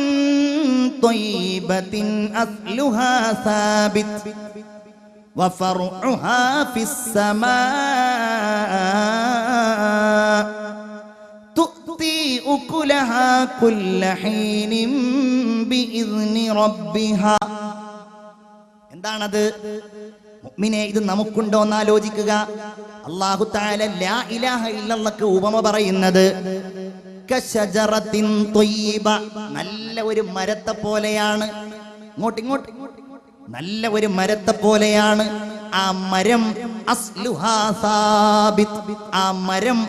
Speaker 1: ത്വയ്യിബത്തിൻ അസ്ലുഹാ സാബിത് وفرعها في السماء تؤتي أكلها كل حين بإذن ربها. എന്താണത്? മുഅ്മിനേ, ഇത് നമുക്കുണ്ടോ എന്ന് ആലോചിക്കുക. അല്ലാഹു തആല ലാ ഇലാഹ ഇല്ലല്ലാഹ്ക്ക് ഉപമ പറയുന്നത് കശജറത്തിൻ ത്വയ്യിബ, നല്ല ഒരു മരത്തെ പോലെയാണ്. ഇങ്ങോട്ട് നല്ല ഒരു മരത്തെ പോലെയാണ്. ആ മരം അസ്ലുഹാ സാബിത്, ആ മരം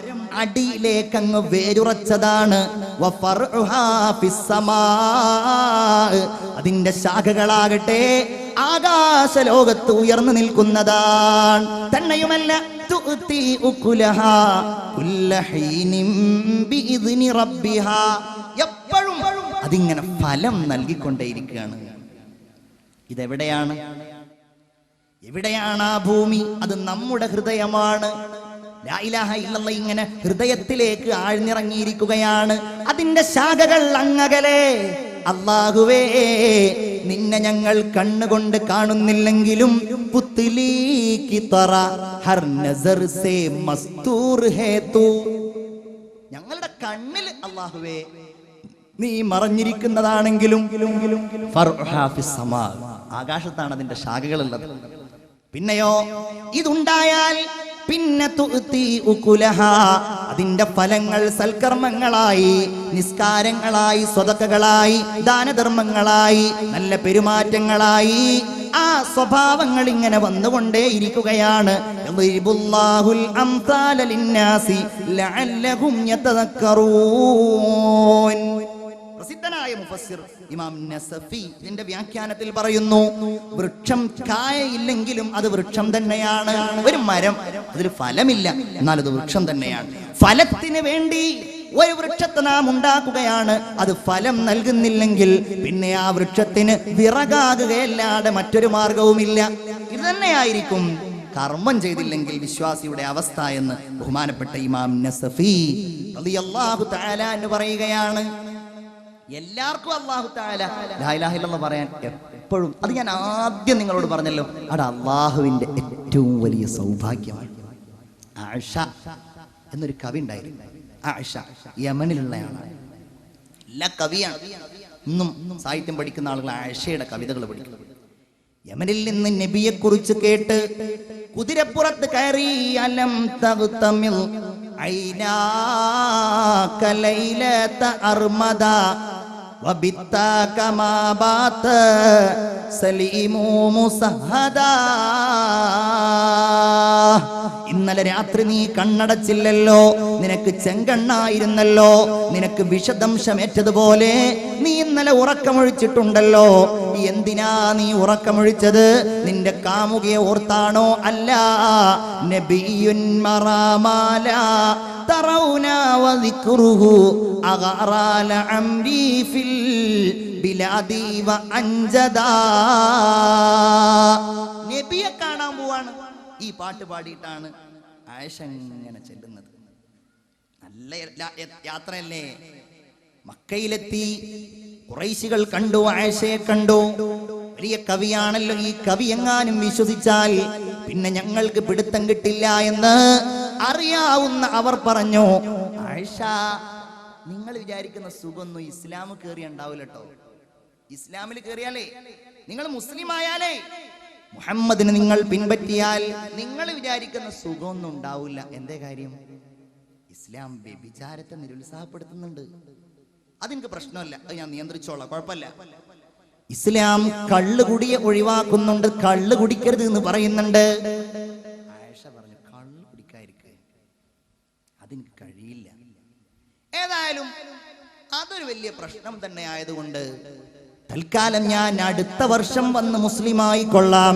Speaker 1: അടിയിലേക്ക് അങ്ങ് വേരുറച്ചതാണ്. വഫർഉഹാ ഫിസ്സമാ, അതിന്റെ ശാഖകളാകട്ടെ ആകാശലോകത്ത് ഉയർന്നു നിൽക്കുന്നതാണ്. തന്നെയുമല്ല, തുഅതി ഉകുലഹാ കുല്ല ഹീനിൻ ബിഇദ്നി റബ്ബിഹാ, എപ്പോഴും അതിങ്ങനെ ഫലം നൽകിക്കൊണ്ടേയിരിക്കുകയാണ്. ഇതെവിടെയാണ്? എവിടെയാണ് ആ ഭൂമി? അത് നമ്മുടെ ഹൃദയമാണ്. ലാ ഇലാഹ ഇല്ലല്ലാഹ് ഇങ്ങനെ ഹൃദയത്തിലേക്ക് ആഴ്ന്നിറങ്ങിയിരിക്കുകയാണ്. അതിന്റെ ശാഖകൾ അങ്ങകലെ. അല്ലാഹുവേ, നിന്നെ ഞങ്ങൾ കണ്ണുകൊണ്ട് കാണുന്നില്ലെങ്കിലും പുത്ലി കി തറ ഹർ നസർ സേ മസ്തൂർ ഹേ തൂ, ഞങ്ങളുടെ കണ്ണിൽ അല്ലാഹുവേ നീ മറഞ്ഞിരിക്കുന്നതാണെങ്കിലും ആകാശത്താണ് അതിന്റെ ശാഖകളുള്ളത്. പിന്നെയോ, ഇതുണ്ടായാൽ പിന്നെ അതിന്റെ ഫലങ്ങൾ സൽക്കർമ്മങ്ങളായി, നിസ്കാരങ്ങളായി, സ്വതക്കകളായി, ദാനധർമ്മങ്ങളായി, നല്ല പെരുമാറ്റങ്ങളായി ആ സ്വഭാവങ്ങൾ ഇങ്ങനെ വന്നുകൊണ്ടേയിരിക്കുകയാണ്. പ്രസിദ്ധനായ മുഫസ്സിർ ഇമാം നസഫി ഇതിന്റെ വ്യാഖ്യാനത്തിൽ പറയുന്നു, വൃക്ഷം കായയില്ലെങ്കിലും അത് വൃക്ഷം തന്നെയാണ്. ഒരു മരം, അതിൽ ഫലമില്ല, എന്നാൽ അത് വൃക്ഷം തന്നെയാണ്. ഫലത്തിന് വേണ്ടി ഒരു വൃക്ഷത്തെ നാം ഉണ്ടാക്കുകയാണ്, അത് ഫലം നൽകുന്നില്ലെങ്കിൽ പിന്നെ ആ വൃക്ഷത്തിന് വിറകാകുകയല്ലാതെ മറ്റൊരു മാർഗവുമില്ല. ഇത് തന്നെയായിരിക്കും കർമ്മം ചെയ്തില്ലെങ്കിൽ വിശ്വാസിയുടെ അവസ്ഥ എന്ന് ബഹുമാനപ്പെട്ട ഇമാം നസഫി റളിയല്ലാഹു തആല എന്ന് പറയുകയാണ്. എല്ലാവർക്കും അല്ലാഹു തആല ലാ ഇലാഹ ഇല്ലല്ലാഹ് പറയാൻ എപ്പോഴും, അത് ഞാൻ ആദ്യം നിങ്ങളോട് പറഞ്ഞല്ലോ, അവിടെ അല്ലാഹുവിന്റെ ഏറ്റവും വലിയ സൗഭാഗ്യമാണ്. ആയിഷ എന്നൊരു കവി ഉണ്ടായിരുന്നു. ആയിഷ യമനിലുള്ളയാണ്, എല്ലാ കവിയാണ്. ഇന്നും സാഹിത്യം പഠിക്കുന്ന ആളുകൾ ആയിഷയുടെ കവിതകൾ പഠിക്കും. യമനിൽ നിന്ന് നബിയെ കുറിച്ച് കേട്ട് കുതിരപ്പുറത്ത് കയറി അലം തഗ്തമിൽ ഐനാക ലൈലത അർമദ വബിത്ത കമാ ബാത സലീമു മുസഹദാ. ഇന്നലെ രാത്രി നീ കണ്ണടച്ചില്ലല്ലോ, നിനക്ക് ചെങ്കണ്ണായിരുന്നല്ലോ, നിനക്ക് വിഷദംശമേറ്റതുപോലെ നീ ഇന്നലെ ഉറക്കമൊഴിച്ചിട്ടുണ്ടല്ലോ. എന്തിനാ നീ ഉറക്കമൊഴിച്ചത്? നിന്റെ കാമുകയെ ഓർത്താണോ? അല്ല, നബിയുൻ മറാമാല തറൗന വദിക്റുഹു അഗറാല അംരി ഫിൽ ബിലാദി വ അൻജദാ. നബിയെ കാണാൻ പോവാണ്. ഈ പാട്ട് പാടിയിട്ടാണ് ആയിഷ ഇങ്ങനെ ചെല്ലുന്നത്. നല്ല യാത്രയല്ലേ. മക്കയിലെത്തി, ഖുറൈശികൾ കണ്ടു, ആയിഷയെ കണ്ടു. വലിയ കവിയാണല്ലോ ഈ കവി, എങ്ങാനും വിശ്വസിച്ചാൽ പിന്നെ ഞങ്ങൾക്ക് പിടുത്തം കിട്ടില്ല എന്ന് അറിയാവുന്ന അവർ പറഞ്ഞു, ആയിഷ നിങ്ങൾ വിചാരിക്കുന്ന സുഖമൊന്നും ഇസ്ലാം കയറി ഉണ്ടാവില്ല കേട്ടോ. ഇസ്ലാമിൽ കയറിയാലേ, നിങ്ങൾ മുസ്ലിം ആയാലേ, മുഹമ്മദിനെ നിങ്ങൾ പിൻപറ്റിയാൽ നിങ്ങൾ വിചാരിക്കുന്ന സുഖമൊന്നും ഉണ്ടാവില്ല. എന്തേ കാര്യം? ഇസ്ലാം വ്യഭിചാരത്തെ നിരുത്സാഹപ്പെടുത്തുന്നുണ്ട്. അതെനിക്ക് പ്രശ്നമല്ല, അത് ഞാൻ നിയന്ത്രിച്ചോളാം, കുഴപ്പമില്ല. ഇസ്ലാം കള്ളുകുടിയെ ഒഴിവാക്കുന്നുണ്ട്, കള്ളു കുടിക്കരുത് എന്ന് പറയുന്നുണ്ട്. ആയിഷ പറഞ്ഞു, കള്ളു കുടിക്കാതിരിക്കുക അതെനിക്ക് കഴിയില്ല. ഏതായാലും അതൊരു വലിയ പ്രശ്നം തന്നെ ആയതുകൊണ്ട് തൽക്കാലം ഞാൻ അടുത്ത വർഷം വന്ന് മുസ്ലിമായി കൊള്ളാം.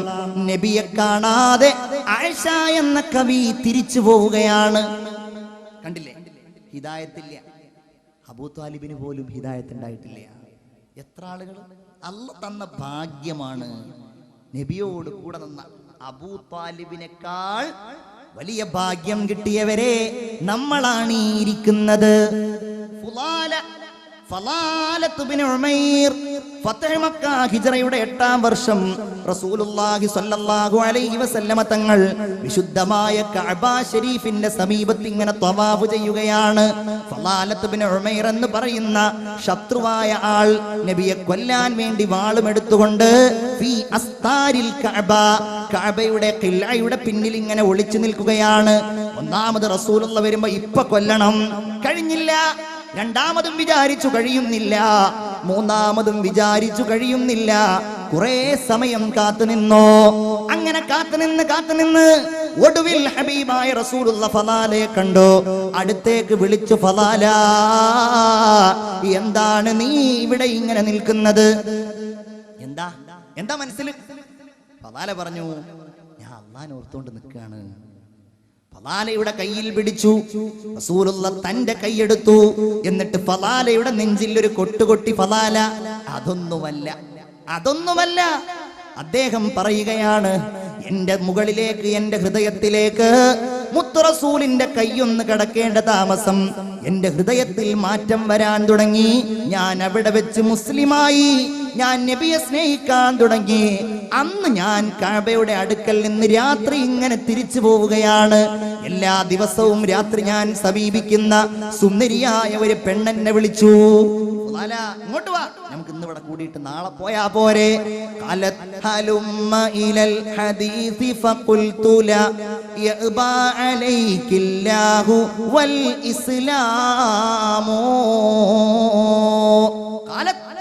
Speaker 1: നബിയെ കാണാതെ ആയിഷ എന്ന കവി തിരിച്ചു പോവുകയാണ്. കണ്ടില്ലേ, ഹിദായത്തില്ല. അബൂ താലിബിന് പോലും ഹിദായത്ത് ഉണ്ടായിട്ടില്ല. എത്ര ആളുകൾ അല്ലാഹ് തന്ന ഭാഗ്യമാണ്. നബിയോട് കൂടെ നിന്ന അബൂ താലിബിനേക്കാൾ വലിയ ഭാഗ്യം കിട്ടിയവരെ നമ്മളാണ് ഈ ഇരിക്കുന്നത്. ഹിജ്റയുടെ 8-ാം വർഷം റസൂലുള്ളാഹി സ്വല്ലല്ലാഹു അലൈഹി വസല്ലമ തങ്ങൾ വിശുദ്ധമായ കഅബ ശരീഫിന്റെ സമീപത്ത് ഇങ്ങനെ തവാഫ് ചെയ്യുകയാണ്. ഫലാലത്ത് ബിൻ ഉമൈർ എന്ന് പറയുന്ന ശത്രുവായ ആൾ നബിയെ കൊല്ലാൻ വേണ്ടി വാളുമെടുത്തുകൊണ്ട് ഫീ അസ്താരിൽ കഅബ, കഅബയുടെ ഖിൽഅയുടെ പിന്നിൽ ഇങ്ങനെ ഒളിച്ചു നിൽക്കുകയാണ്. ഒന്നാമത് റസൂലുള്ള വരുമ്പോ ഇപ്പൊ കൊല്ലണം, കഴിഞ്ഞില്ല. രണ്ടാമതും വിചാരിച്ചു കഴിയുന്നില്ല, മൂന്നാമതും വിചാരിച്ചു കഴിയുന്നില്ല. കുറെ സമയം കാത്തുനിന്നോ. അങ്ങനെ കാത്തുനിന്ന് ഒടുവിൽ ഹബീബായ റസൂലുള്ള ഫലാലയെ കണ്ടു. അടുത്തേക്ക് വിളിച്ചു, ഫലാല എന്താണ് നീ ഇവിടെ ഇങ്ങനെ നിൽക്കുന്നത്? എന്താ മനസ്സിൽ? ഫലാല പറഞ്ഞു, ഞാൻ അല്ലാഹനെ ഓർത്തുകൊണ്ട് നിൽക്കുകയാണ്. ഫലാലയുടെ കയ്യിൽ പിടിച്ചു. റസൂലുള്ള തന്റെ കൈയെടുത്തു. എന്നിട്ട് ഫലാലയുടെ നെഞ്ചിൽ ഒരു കൊട്ടുകൊട്ടി. ഫലാല അതൊന്നുമല്ല. അദ്ദേഹം പറയുകയാണ്, എന്റെ മുകളിലേക്ക്, എന്റെ ഹൃദയത്തിലേക്ക് മുത്തു റസൂലിന്റെ കൈയൊന്ന് കടക്കേണ്ട താമസം. എന്റെ ഹൃദയത്തിൽ മാറ്റം വരാൻ തുടങ്ങി. ഞാൻ അവിടെ വെച്ച് മുസ്ലിമായി, ഞാൻ നബിയെ സ്നേഹിക്കാൻ തുടങ്ങി. അന്ന് ഞാൻ കഅബയുടെ അടുക്കൽ നിന്ന് രാത്രി ഇങ്ങനെ തിരിച്ചു പോവുകയാണ്. എല്ലാ ദിവസവും രാത്രി ഞാൻ സമീപിക്കുന്ന സുന്ദരിയായ ഒരു പെണ്ണെന്നെ വിളിച്ചു, ഇങ്ങോട്ട് വാ, നമുക്ക് ഇന്ന് ഇവിടെ കൂടിയിട്ട് നാളെ പോയാ പോരെ.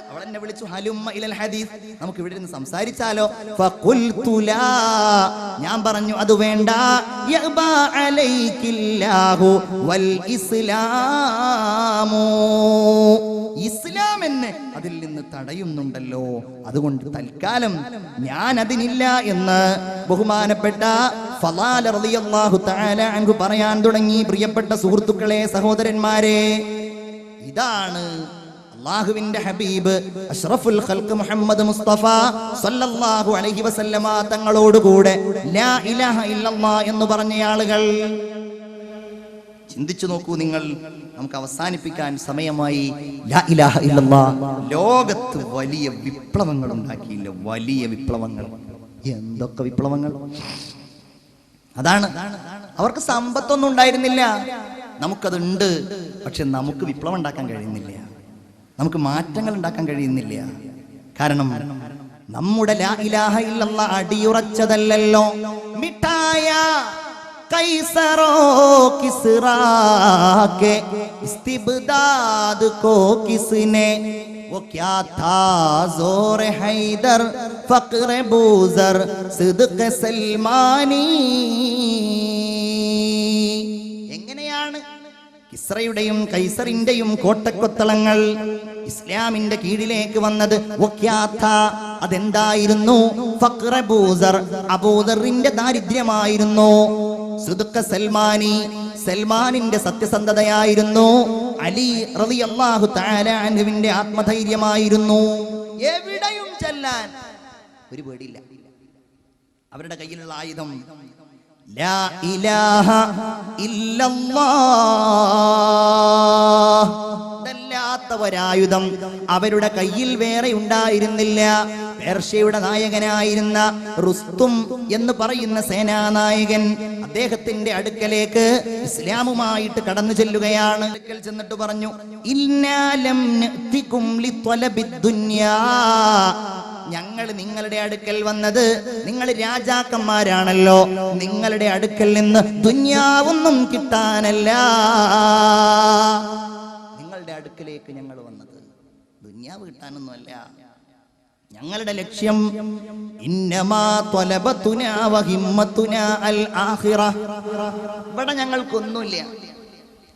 Speaker 1: അവളെന്നെ വിളിച്ചു, ഹലുമ്മ ഇലൽ ഹദീസ്, നമുക്ക് ഇവിടെ നിന്ന് സംസാരിച്ചാലോ? ഫഖുൽതു ലാ, ഞാൻ പറഞ്ഞു അത് വേണ്ട. യഅബാ അലൈകില്ലാഹു വൽ ഇസ്ലാമു, ഇസ്ലാം എന്നെ അതിൽ നിന്ന് തടയുന്നുണ്ടല്ലോ, അതുകൊണ്ട് തൽക്കാലം ഞാൻ അതിനില്ല എന്ന് ബഹുമാനപ്പെട്ട ഫലാല റളിയല്ലാഹു തആല അൻഹു പറയാൻ തുടങ്ങി. പ്രിയപ്പെട്ട സുഹൃത്തുക്കളെ, സഹോദരന്മാരെ, ഇതാണ് അല്ലാഹുവിന്റെ ഹബീബ് അഷ്റഫുൽ ഖൽഖ് മുഹമ്മദ് മുസ്തഫ സല്ലല്ലാഹു അലൈഹി വസല്ലമ തങ്ങളോട് കൂടെ ലാ ഇലാഹ ഇല്ലല്ലാഹ് എന്ന് പറഞ്ഞ ആളുകൾ. ചിന്തിച്ചു നോക്കൂ നിങ്ങൾ. നമുക്ക് അവസാനിപ്പിക്കാൻ സമയമായി. ലാ ഇലാഹ ഇല്ലല്ലാഹ് ലോകത്ത് വലിയ വിപ്ലവങ്ങൾ ഉണ്ടാക്കിയില്ല, വലിയ വിപ്ലവങ്ങൾ. എന്തൊക്കെ വിപ്ലവങ്ങൾ! അതാണ്. അവർക്ക് സമ്പത്തൊന്നും ഉണ്ടായിരുന്നില്ല, നമുക്കതുണ്ട്. പക്ഷെ നമുക്ക് വിപ്ലവം ഉണ്ടാക്കാൻ കഴിയുന്നില്ല, നമുക്ക് മാറ്റങ്ങൾ ഉണ്ടാക്കാൻ കഴിയുന്നില്ല. കാരണം നമ്മുടെ ലാ ഇലാഹ ഇല്ലല്ലാഹ് അടിയുറച്ചതല്ലല്ലോ. മിഠായ കൈസറോ കിസ്റാ के इस्तिबदाद को किसने वो क्या था जोर हैदर फक्र बूजर सिद्क सलमानी. എങ്ങനെയാണ് കിസ്റയുടെയും കൈസറിന്റെയും കോട്ടക്കൊത്തളങ്ങൾ ഇസ്ലാമിന്റെ കീഴിലേക്ക് വന്നത്? അതെന്തായിരുന്നു? ഫഖ്റ ബൂസർ, അബൂദറിന്റെ ദാരിദ്ര്യമായിരുന്നു. സിദ്ഖ സൽമാനി, സൽമാനിന്റെ സത്യസന്ധതയായിരുന്നു. അലി റളിയല്ലാഹു തആല അൻഹുവിന്റെ ആത്മധൈര്യമായിരുന്നു. എവിടെയും ചെല്ലാൻ ഒരു പേടിയില്ല. അവരുടെ കയ്യിലുള്ള ആയുധം ലാ ഇലാഹ ഇല്ലല്ലാഹ്. ഒരായുധം അവരുടെ കയ്യിൽ വേറെ ഉണ്ടായിരുന്നില്ല. പേർഷ്യയുടെ നായകനായിരുന്ന റുസ്തും എന്ന് പറയുന്ന സേനാനായകൻ അദ്ദേഹത്തിന്റെ അടുക്കലേക്ക് ഇസ്ലാമുമായിട്ട് കടന്നു ചെല്ലുകയാണ്. അടുക്കൽ ചെന്നിട്ട് പറഞ്ഞു, ഇന്നാലം നഅ്തികും ലിത്വലബിദ് ദുനിയാ. ഞങ്ങൾ നിങ്ങളുടെ അടുക്കൽ വന്നത്, നിങ്ങൾ രാജാക്കന്മാരാണല്ലോ, നിങ്ങളുടെ അടുക്കൽ നിന്ന് ദുനിയാവൊന്നും കിട്ടാനല്ല. നിങ്ങളുടെ അടുക്കലേക്ക് ഞങ്ങൾ വന്നത് ദുനിയാവ് കിട്ടാനൊന്നുമല്ല. ഞങ്ങളുടെ ലക്ഷ്യം ഇന്നമാ ത്വലബതുനാ വഹിമ്മതുനാ അൽ ആഖിറ. ഇവിടെ ഞങ്ങൾക്കൊന്നുമില്ല.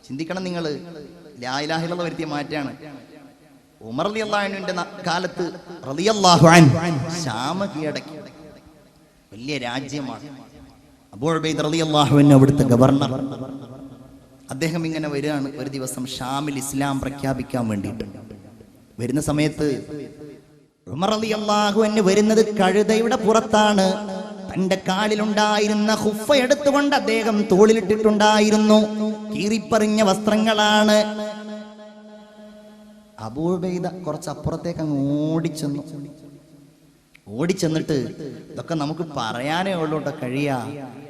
Speaker 1: ചിന്തിക്കണം നിങ്ങൾ, ലാ ഇലാഹ ഇല്ലല്ലാഹ് വരുത്തിയ മാറ്റാണ്. ഉമർ റളിയല്ലാഹു അൻഹുവിന്റെ കാലത്ത് റളിയല്ലാഹു അൻഹു ശാമ കീഴടക്കി. വലിയ രാജ്യമാണ്. അബൂ ഉബൈദ റളിയല്ലാഹു അൻഹു അവിടുത്തെ ഗവർണർ. അദ്ദേഹം ഇങ്ങനെ വരികയാണ് ഒരു ദിവസം ഷാമിൽ ഇസ്ലാം പ്രഖ്യാപിക്കാൻ വേണ്ടിയിട്ട്. വരുന്ന സമയത്ത് ഉമർ റളിയല്ലാഹു അൻഹു വരുന്നത് കഴുതയുടെ പുറത്താണ്. തന്റെ കാലിലുണ്ടായിരുന്ന ഖുഫ എടുത്തുകൊണ്ട് അദ്ദേഹം തോളിലിട്ടിട്ടുണ്ടായിരുന്നു. കീറിപ്പറിഞ്ഞ വസ്ത്രങ്ങളാണ്. അബൂ ഉബൈദ കുറച്ച് അപ്പുറത്തേക്ക് അങ്ങ് ഓടിച്ചെന്നിട്ട് ഇതൊക്കെ നമുക്ക് പറയാനേ ഉള്ളൂ കേട്ടോ, കഴിയാ.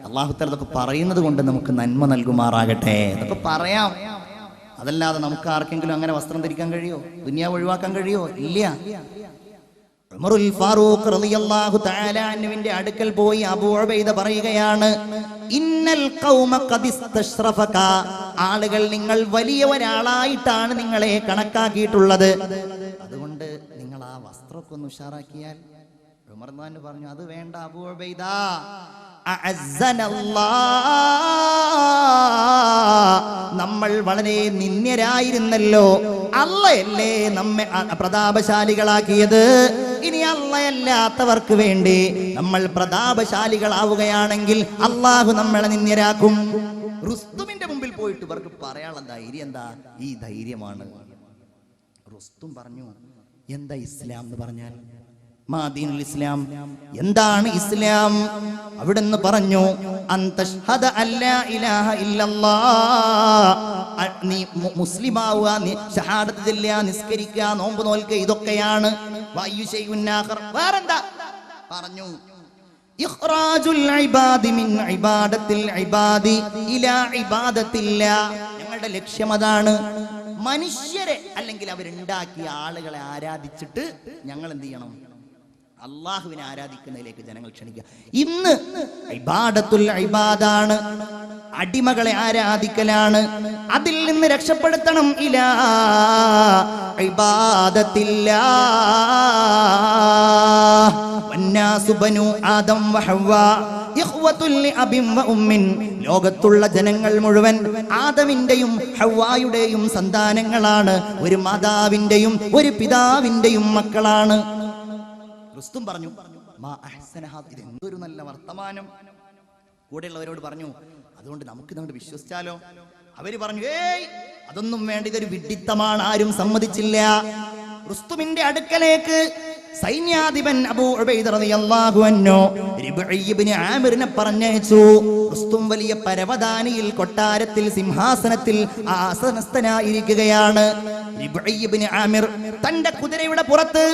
Speaker 1: അല്ലാഹു തആല ഇതൊക്കെ പറയുന്നത് കൊണ്ട് നമുക്ക് നന്മ നൽകുമാറാകട്ടെ. ഇതൊക്കെ പറയാം, അതല്ലാതെ നമുക്ക് ആർക്കെങ്കിലും അങ്ങനെ വസ്ത്രം ധരിക്കാൻ കഴിയോ? ദുനിയാവ് ഒഴിവാക്കാൻ കഴിയോ? ഇല്ല. ഉമറുൽ ഫാറൂഖ് റളിയല്ലാഹു തആല അൻഹുവിന്റെ അടുക്കൽ പോയി അബൂ ഉബൈദ പറയുകയാണ്, ഇന്നൽ ഖൗമ ഖദ് ഇസ്തശ്റഫക. ആളുകൾ നിങ്ങൾ വലിയ ഒരാളായിട്ടാണ് നിങ്ങളെ കണക്കാക്കിയിട്ടുള്ളത്. അതുകൊണ്ട് നിങ്ങൾ ആ വസ്ത്രമൊക്കെ ഒന്ന് ഉഷാറാക്കിയാൽ. ഉമർ തന്നെ പറഞ്ഞു, അത് വേണ്ട അബൂ ഉബൈദ, നമ്മൾ വളരെ നിന്ദ്യരായിരുന്നല്ലോ, അള്ളയല്ലേ നമ്മെ പ്രതാപശാലികളാക്കിയത്. ഇനി അള്ളയല്ലാത്തവർക്ക് വേണ്ടി നമ്മൾ പ്രതാപശാലികളാവുകയാണെങ്കിൽ അള്ളാഹു നമ്മളെ നിന്ദ്യരാക്കും. റുസ്തുമിന്റെ മുമ്പിൽ പോയിട്ട് ഇവർക്ക് പറയാനുള്ള ധൈര്യം എന്താ? ഈ ധൈര്യമാണ്. റുസ്തും പറഞ്ഞു, എന്താ ഇസ്ലാം എന്ന് പറഞ്ഞാൽ? മാദീനുൽ ഇസ്ലാം, എന്താണ് ഇസ്ലാം? അവിടുന്ന് പറഞ്ഞു, അന്തഷ്ഹദ അല്ലാ ഇലാഹ ഇല്ലല്ലാഹ്. നീ മുസ്ലിമാവുക, നീ ഷഹാദത്ത് ചൊല്ലുക, നിസ്കരിക്കുക, നോമ്പ് നോൽക്കുക, ഇതൊക്കെയാണ്. വഅയ്യു ശൈഉൻ ആഖർ, വേറെന്താ? പറഞ്ഞു, ഇഖ്റാജുൽ ഇബാദി മിൻ ഇബാദത്തിൽ ഇബാദി ഇലാ ഇബാദത്തില്ലാഹ്. ഞങ്ങളുടെ ലക്ഷ്യം അതാണ്. മനുഷ്യരെ അല്ലെങ്കിൽ അവരുണ്ടാക്കിയ ആളുകളെ ആരാധിച്ചിട്ട് ഞങ്ങൾ എന്ത് ചെയ്യണം? അള്ളാഹുവിനെ ആരാധിക്കുന്നതിലേക്ക് ജനങ്ങൾ ക്ഷണിക്കുക. ഇന്ന് ഇബാദത്തുൽ ഇബാദാണ്, അടിമകളെ ആരാധിക്കലാണ്. അതിൽ നിന്ന് രക്ഷപ്പെടുത്തണം. ഇലാ ഇബാദത്തില്ലാഹ്. വന്നാസു ബനു ആദം വഹവ്വ ഇഖ്വത്തുൽ ലിഅബിൻ വഉമ്മിൻ. ലോകത്തുള്ള ജനങ്ങൾ മുഴുവൻ ആദമിന്റെയും ഹവ്വായുടെയും സന്താനങ്ങളാണ്. ഒരു മാതാവിന്റെയും ഒരു പിതാവിന്റെയും മക്കളാണ്. റുസ്തും പറഞ്ഞു, മാ അഹ്സന ഹാദ, ഇത് എന്തൊരു നല്ല വർത്തമാനം. കൂടെയുള്ളവരോട് പറഞ്ഞു, അതുകൊണ്ട് നമുക്ക് ഇതോട് വിശ്വസിച്ചാലോ? അവര് പറഞ്ഞു, ഏയ് അതൊന്നും വേണ്ട, ഇതൊരു വിഡ്ഢിത്തമാണ്, ആരും സമ്മതിച്ചില്ല. റുസ്തുമിന്റെ അടുക്കലേക്ക് സൈന്യാധിപൻ അബൂ ഉബൈദ റളിയല്ലാഹു അൻഹു റിബ്ഈ ഇബ്നു ആമിറിനെ പറഞ്ഞയച്ചു. റുസ്തും വലിയ പരവതാനിയിൽ കൊട്ടാരത്തിൽ സിംഹാസനത്തിൽ ആസനസ്ഥനായിരിക്കുകയാണ്. റിബ്ഈ ഇബ്നു ആമിർ തന്റെ കുതിരയുടെ പുറത്ത്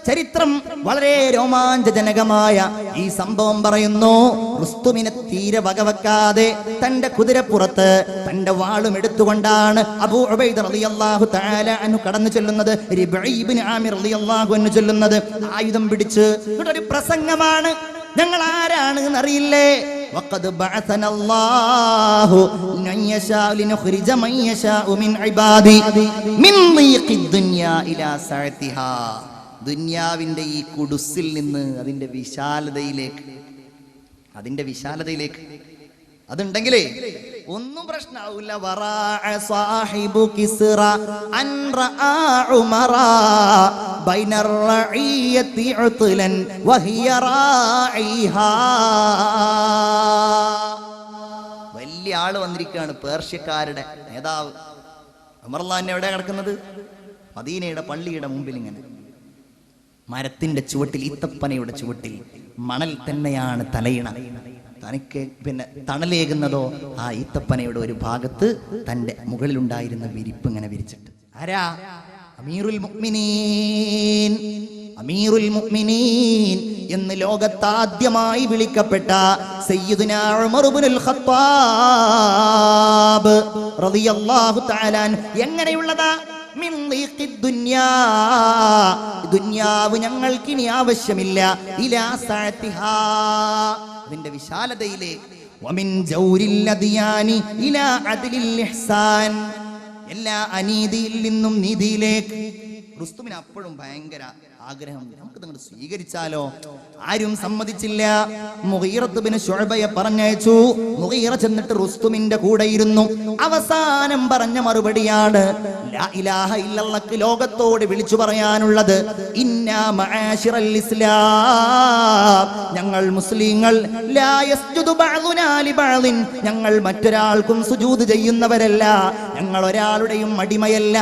Speaker 1: ചരിത്രം വളരെ രോമാഞ്ചജനകമായ ഈ സംഭവം പറയുന്നു. റുസ്തുമിനെ തീരെ വകവെക്കാതെ തന്റെ കുതിരപ്പുറത്ത് തന്റെ വാളും എടുത്തുകൊണ്ടാണ് അബൂ ഉബൈദ റളിയല്ലാഹു തആല അൻഹു കടന്നു ചെല്ലുന്നത്. റിബഈ ഇബ്നു ആമിർ റളിയല്ലാഹു അൻഹു ചെല്ലുന്നത് ആയുധം പിടിച്ച്. ഒരു പ്രസംഗമാണ്. ഞങ്ങൾ ആരാണ് എന്നറിയില്ലേ? വഖദ് ബഅസനല്ലാഹു നയശാഉ ലിനുഖ്രിജ മൻ യശാഉ മിൻ ഇബാദി മിൻ ദീഖിദ് ദുനിയാ ഇലാ സഅതിഹാ. ദുനിയാവിന്റെ ഈ കുടുസിൽ നിന്ന് അതിന്റെ വിശാലതയിലേക്ക് അതുണ്ടെങ്കിലേ ഒന്നും പ്രശ്നമാവില്ല. വറാഅ സാഹിബു കിസ്റ അൻ റആ ഉമറ ബൈനർ റഈയതി ഉത്ലൻ വഹിയ റായിഹാ. വലിയ ആള് വന്നിരിക്കുകയാണ്, പേർഷ്യക്കാരുടെ നേതാവ്. ഉമർ റളിയല്ലാഹു എവിടെ കിടക്കുന്നത്? മദീനയുടെ പള്ളിയുടെ മുമ്പിൽ ഇങ്ങനെ മരത്തിന്റെ ചുവട്ടിൽ, ഈത്തപ്പനയുടെ ചുവട്ടിൽ മണൽ തന്നെയാണ് തലയിണ. തനിക്ക് പിന്നെ തണലേകുന്നതോ ആ ഈത്തപ്പനയുടെ ഒരു ഭാഗത്ത് തന്റെ മുകളിലുണ്ടായിരുന്ന വിരിപ്പ് ഇങ്ങനെ വിരിച്ചിട്ട്. ആരാ? അമീറുൽ മുഅ്മിനീൻ എന്ന് ലോകത്താദ്യമായി വിളിക്കപ്പെട്ട സയ്യിദുനാ ഉമർ ഇബ്നുൽ ഖത്താബ് റളിയല്ലാഹു തആല എങ്ങനെയുള്ളതാ? മിൻ ദീഖിദ് ദുനിയാ, ദുനിയാവ് ഞങ്ങൾക്കിനി ആവശ്യമില്ല. ഇലാ സഅതിഹാ, അതിന്റെ വിശാലതയിലേക്ക്. വമിൻ ജൗരിൽ അദിയാനി ഇലാ അദ്ലിൽ ഇഹ്സാൻ, എല്ലാ അനീതിയിൽ നിന്നും നീതിയിലേക്ക്. റുസ്തുമിന് അപ്പോഴും ഭയങ്കര ആഗ്രഹം, നമുക്ക് നിങ്ങൾ സ്വീകരിച്ചാലോ? ആരും സമ്മതിച്ചില്ല. മുഗീറത്ത് ബിൻ ശുഅബയെ പറഞ്ഞയച്ചു. മുഗീറ ചെന്നിട്ട് റുസ്തുമിന്റെ കൂടെ ഇരുന്നു. അവസാനം പറഞ്ഞ മറുപടിയാണ് ലാ ഇലാഹ ഇല്ലല്ലാഹ്. ലോകത്തോട് വിളിച്ചു പറയാനുള്ളത് ഇന്നാ മആശിറൽ ഇസ്ലാം, ഞങ്ങൾ മുസ്ലിങ്ങൾ ലാ യസ്ജുദു ബഅദുനാ ലിബഅദിൻ, ഞങ്ങൾ മറ്റൊരാൾക്കും സുജൂദ് ചെയ്യുന്നവരല്ല, ഞങ്ങൾ ഒരാളുടെയും അടിമയല്ല.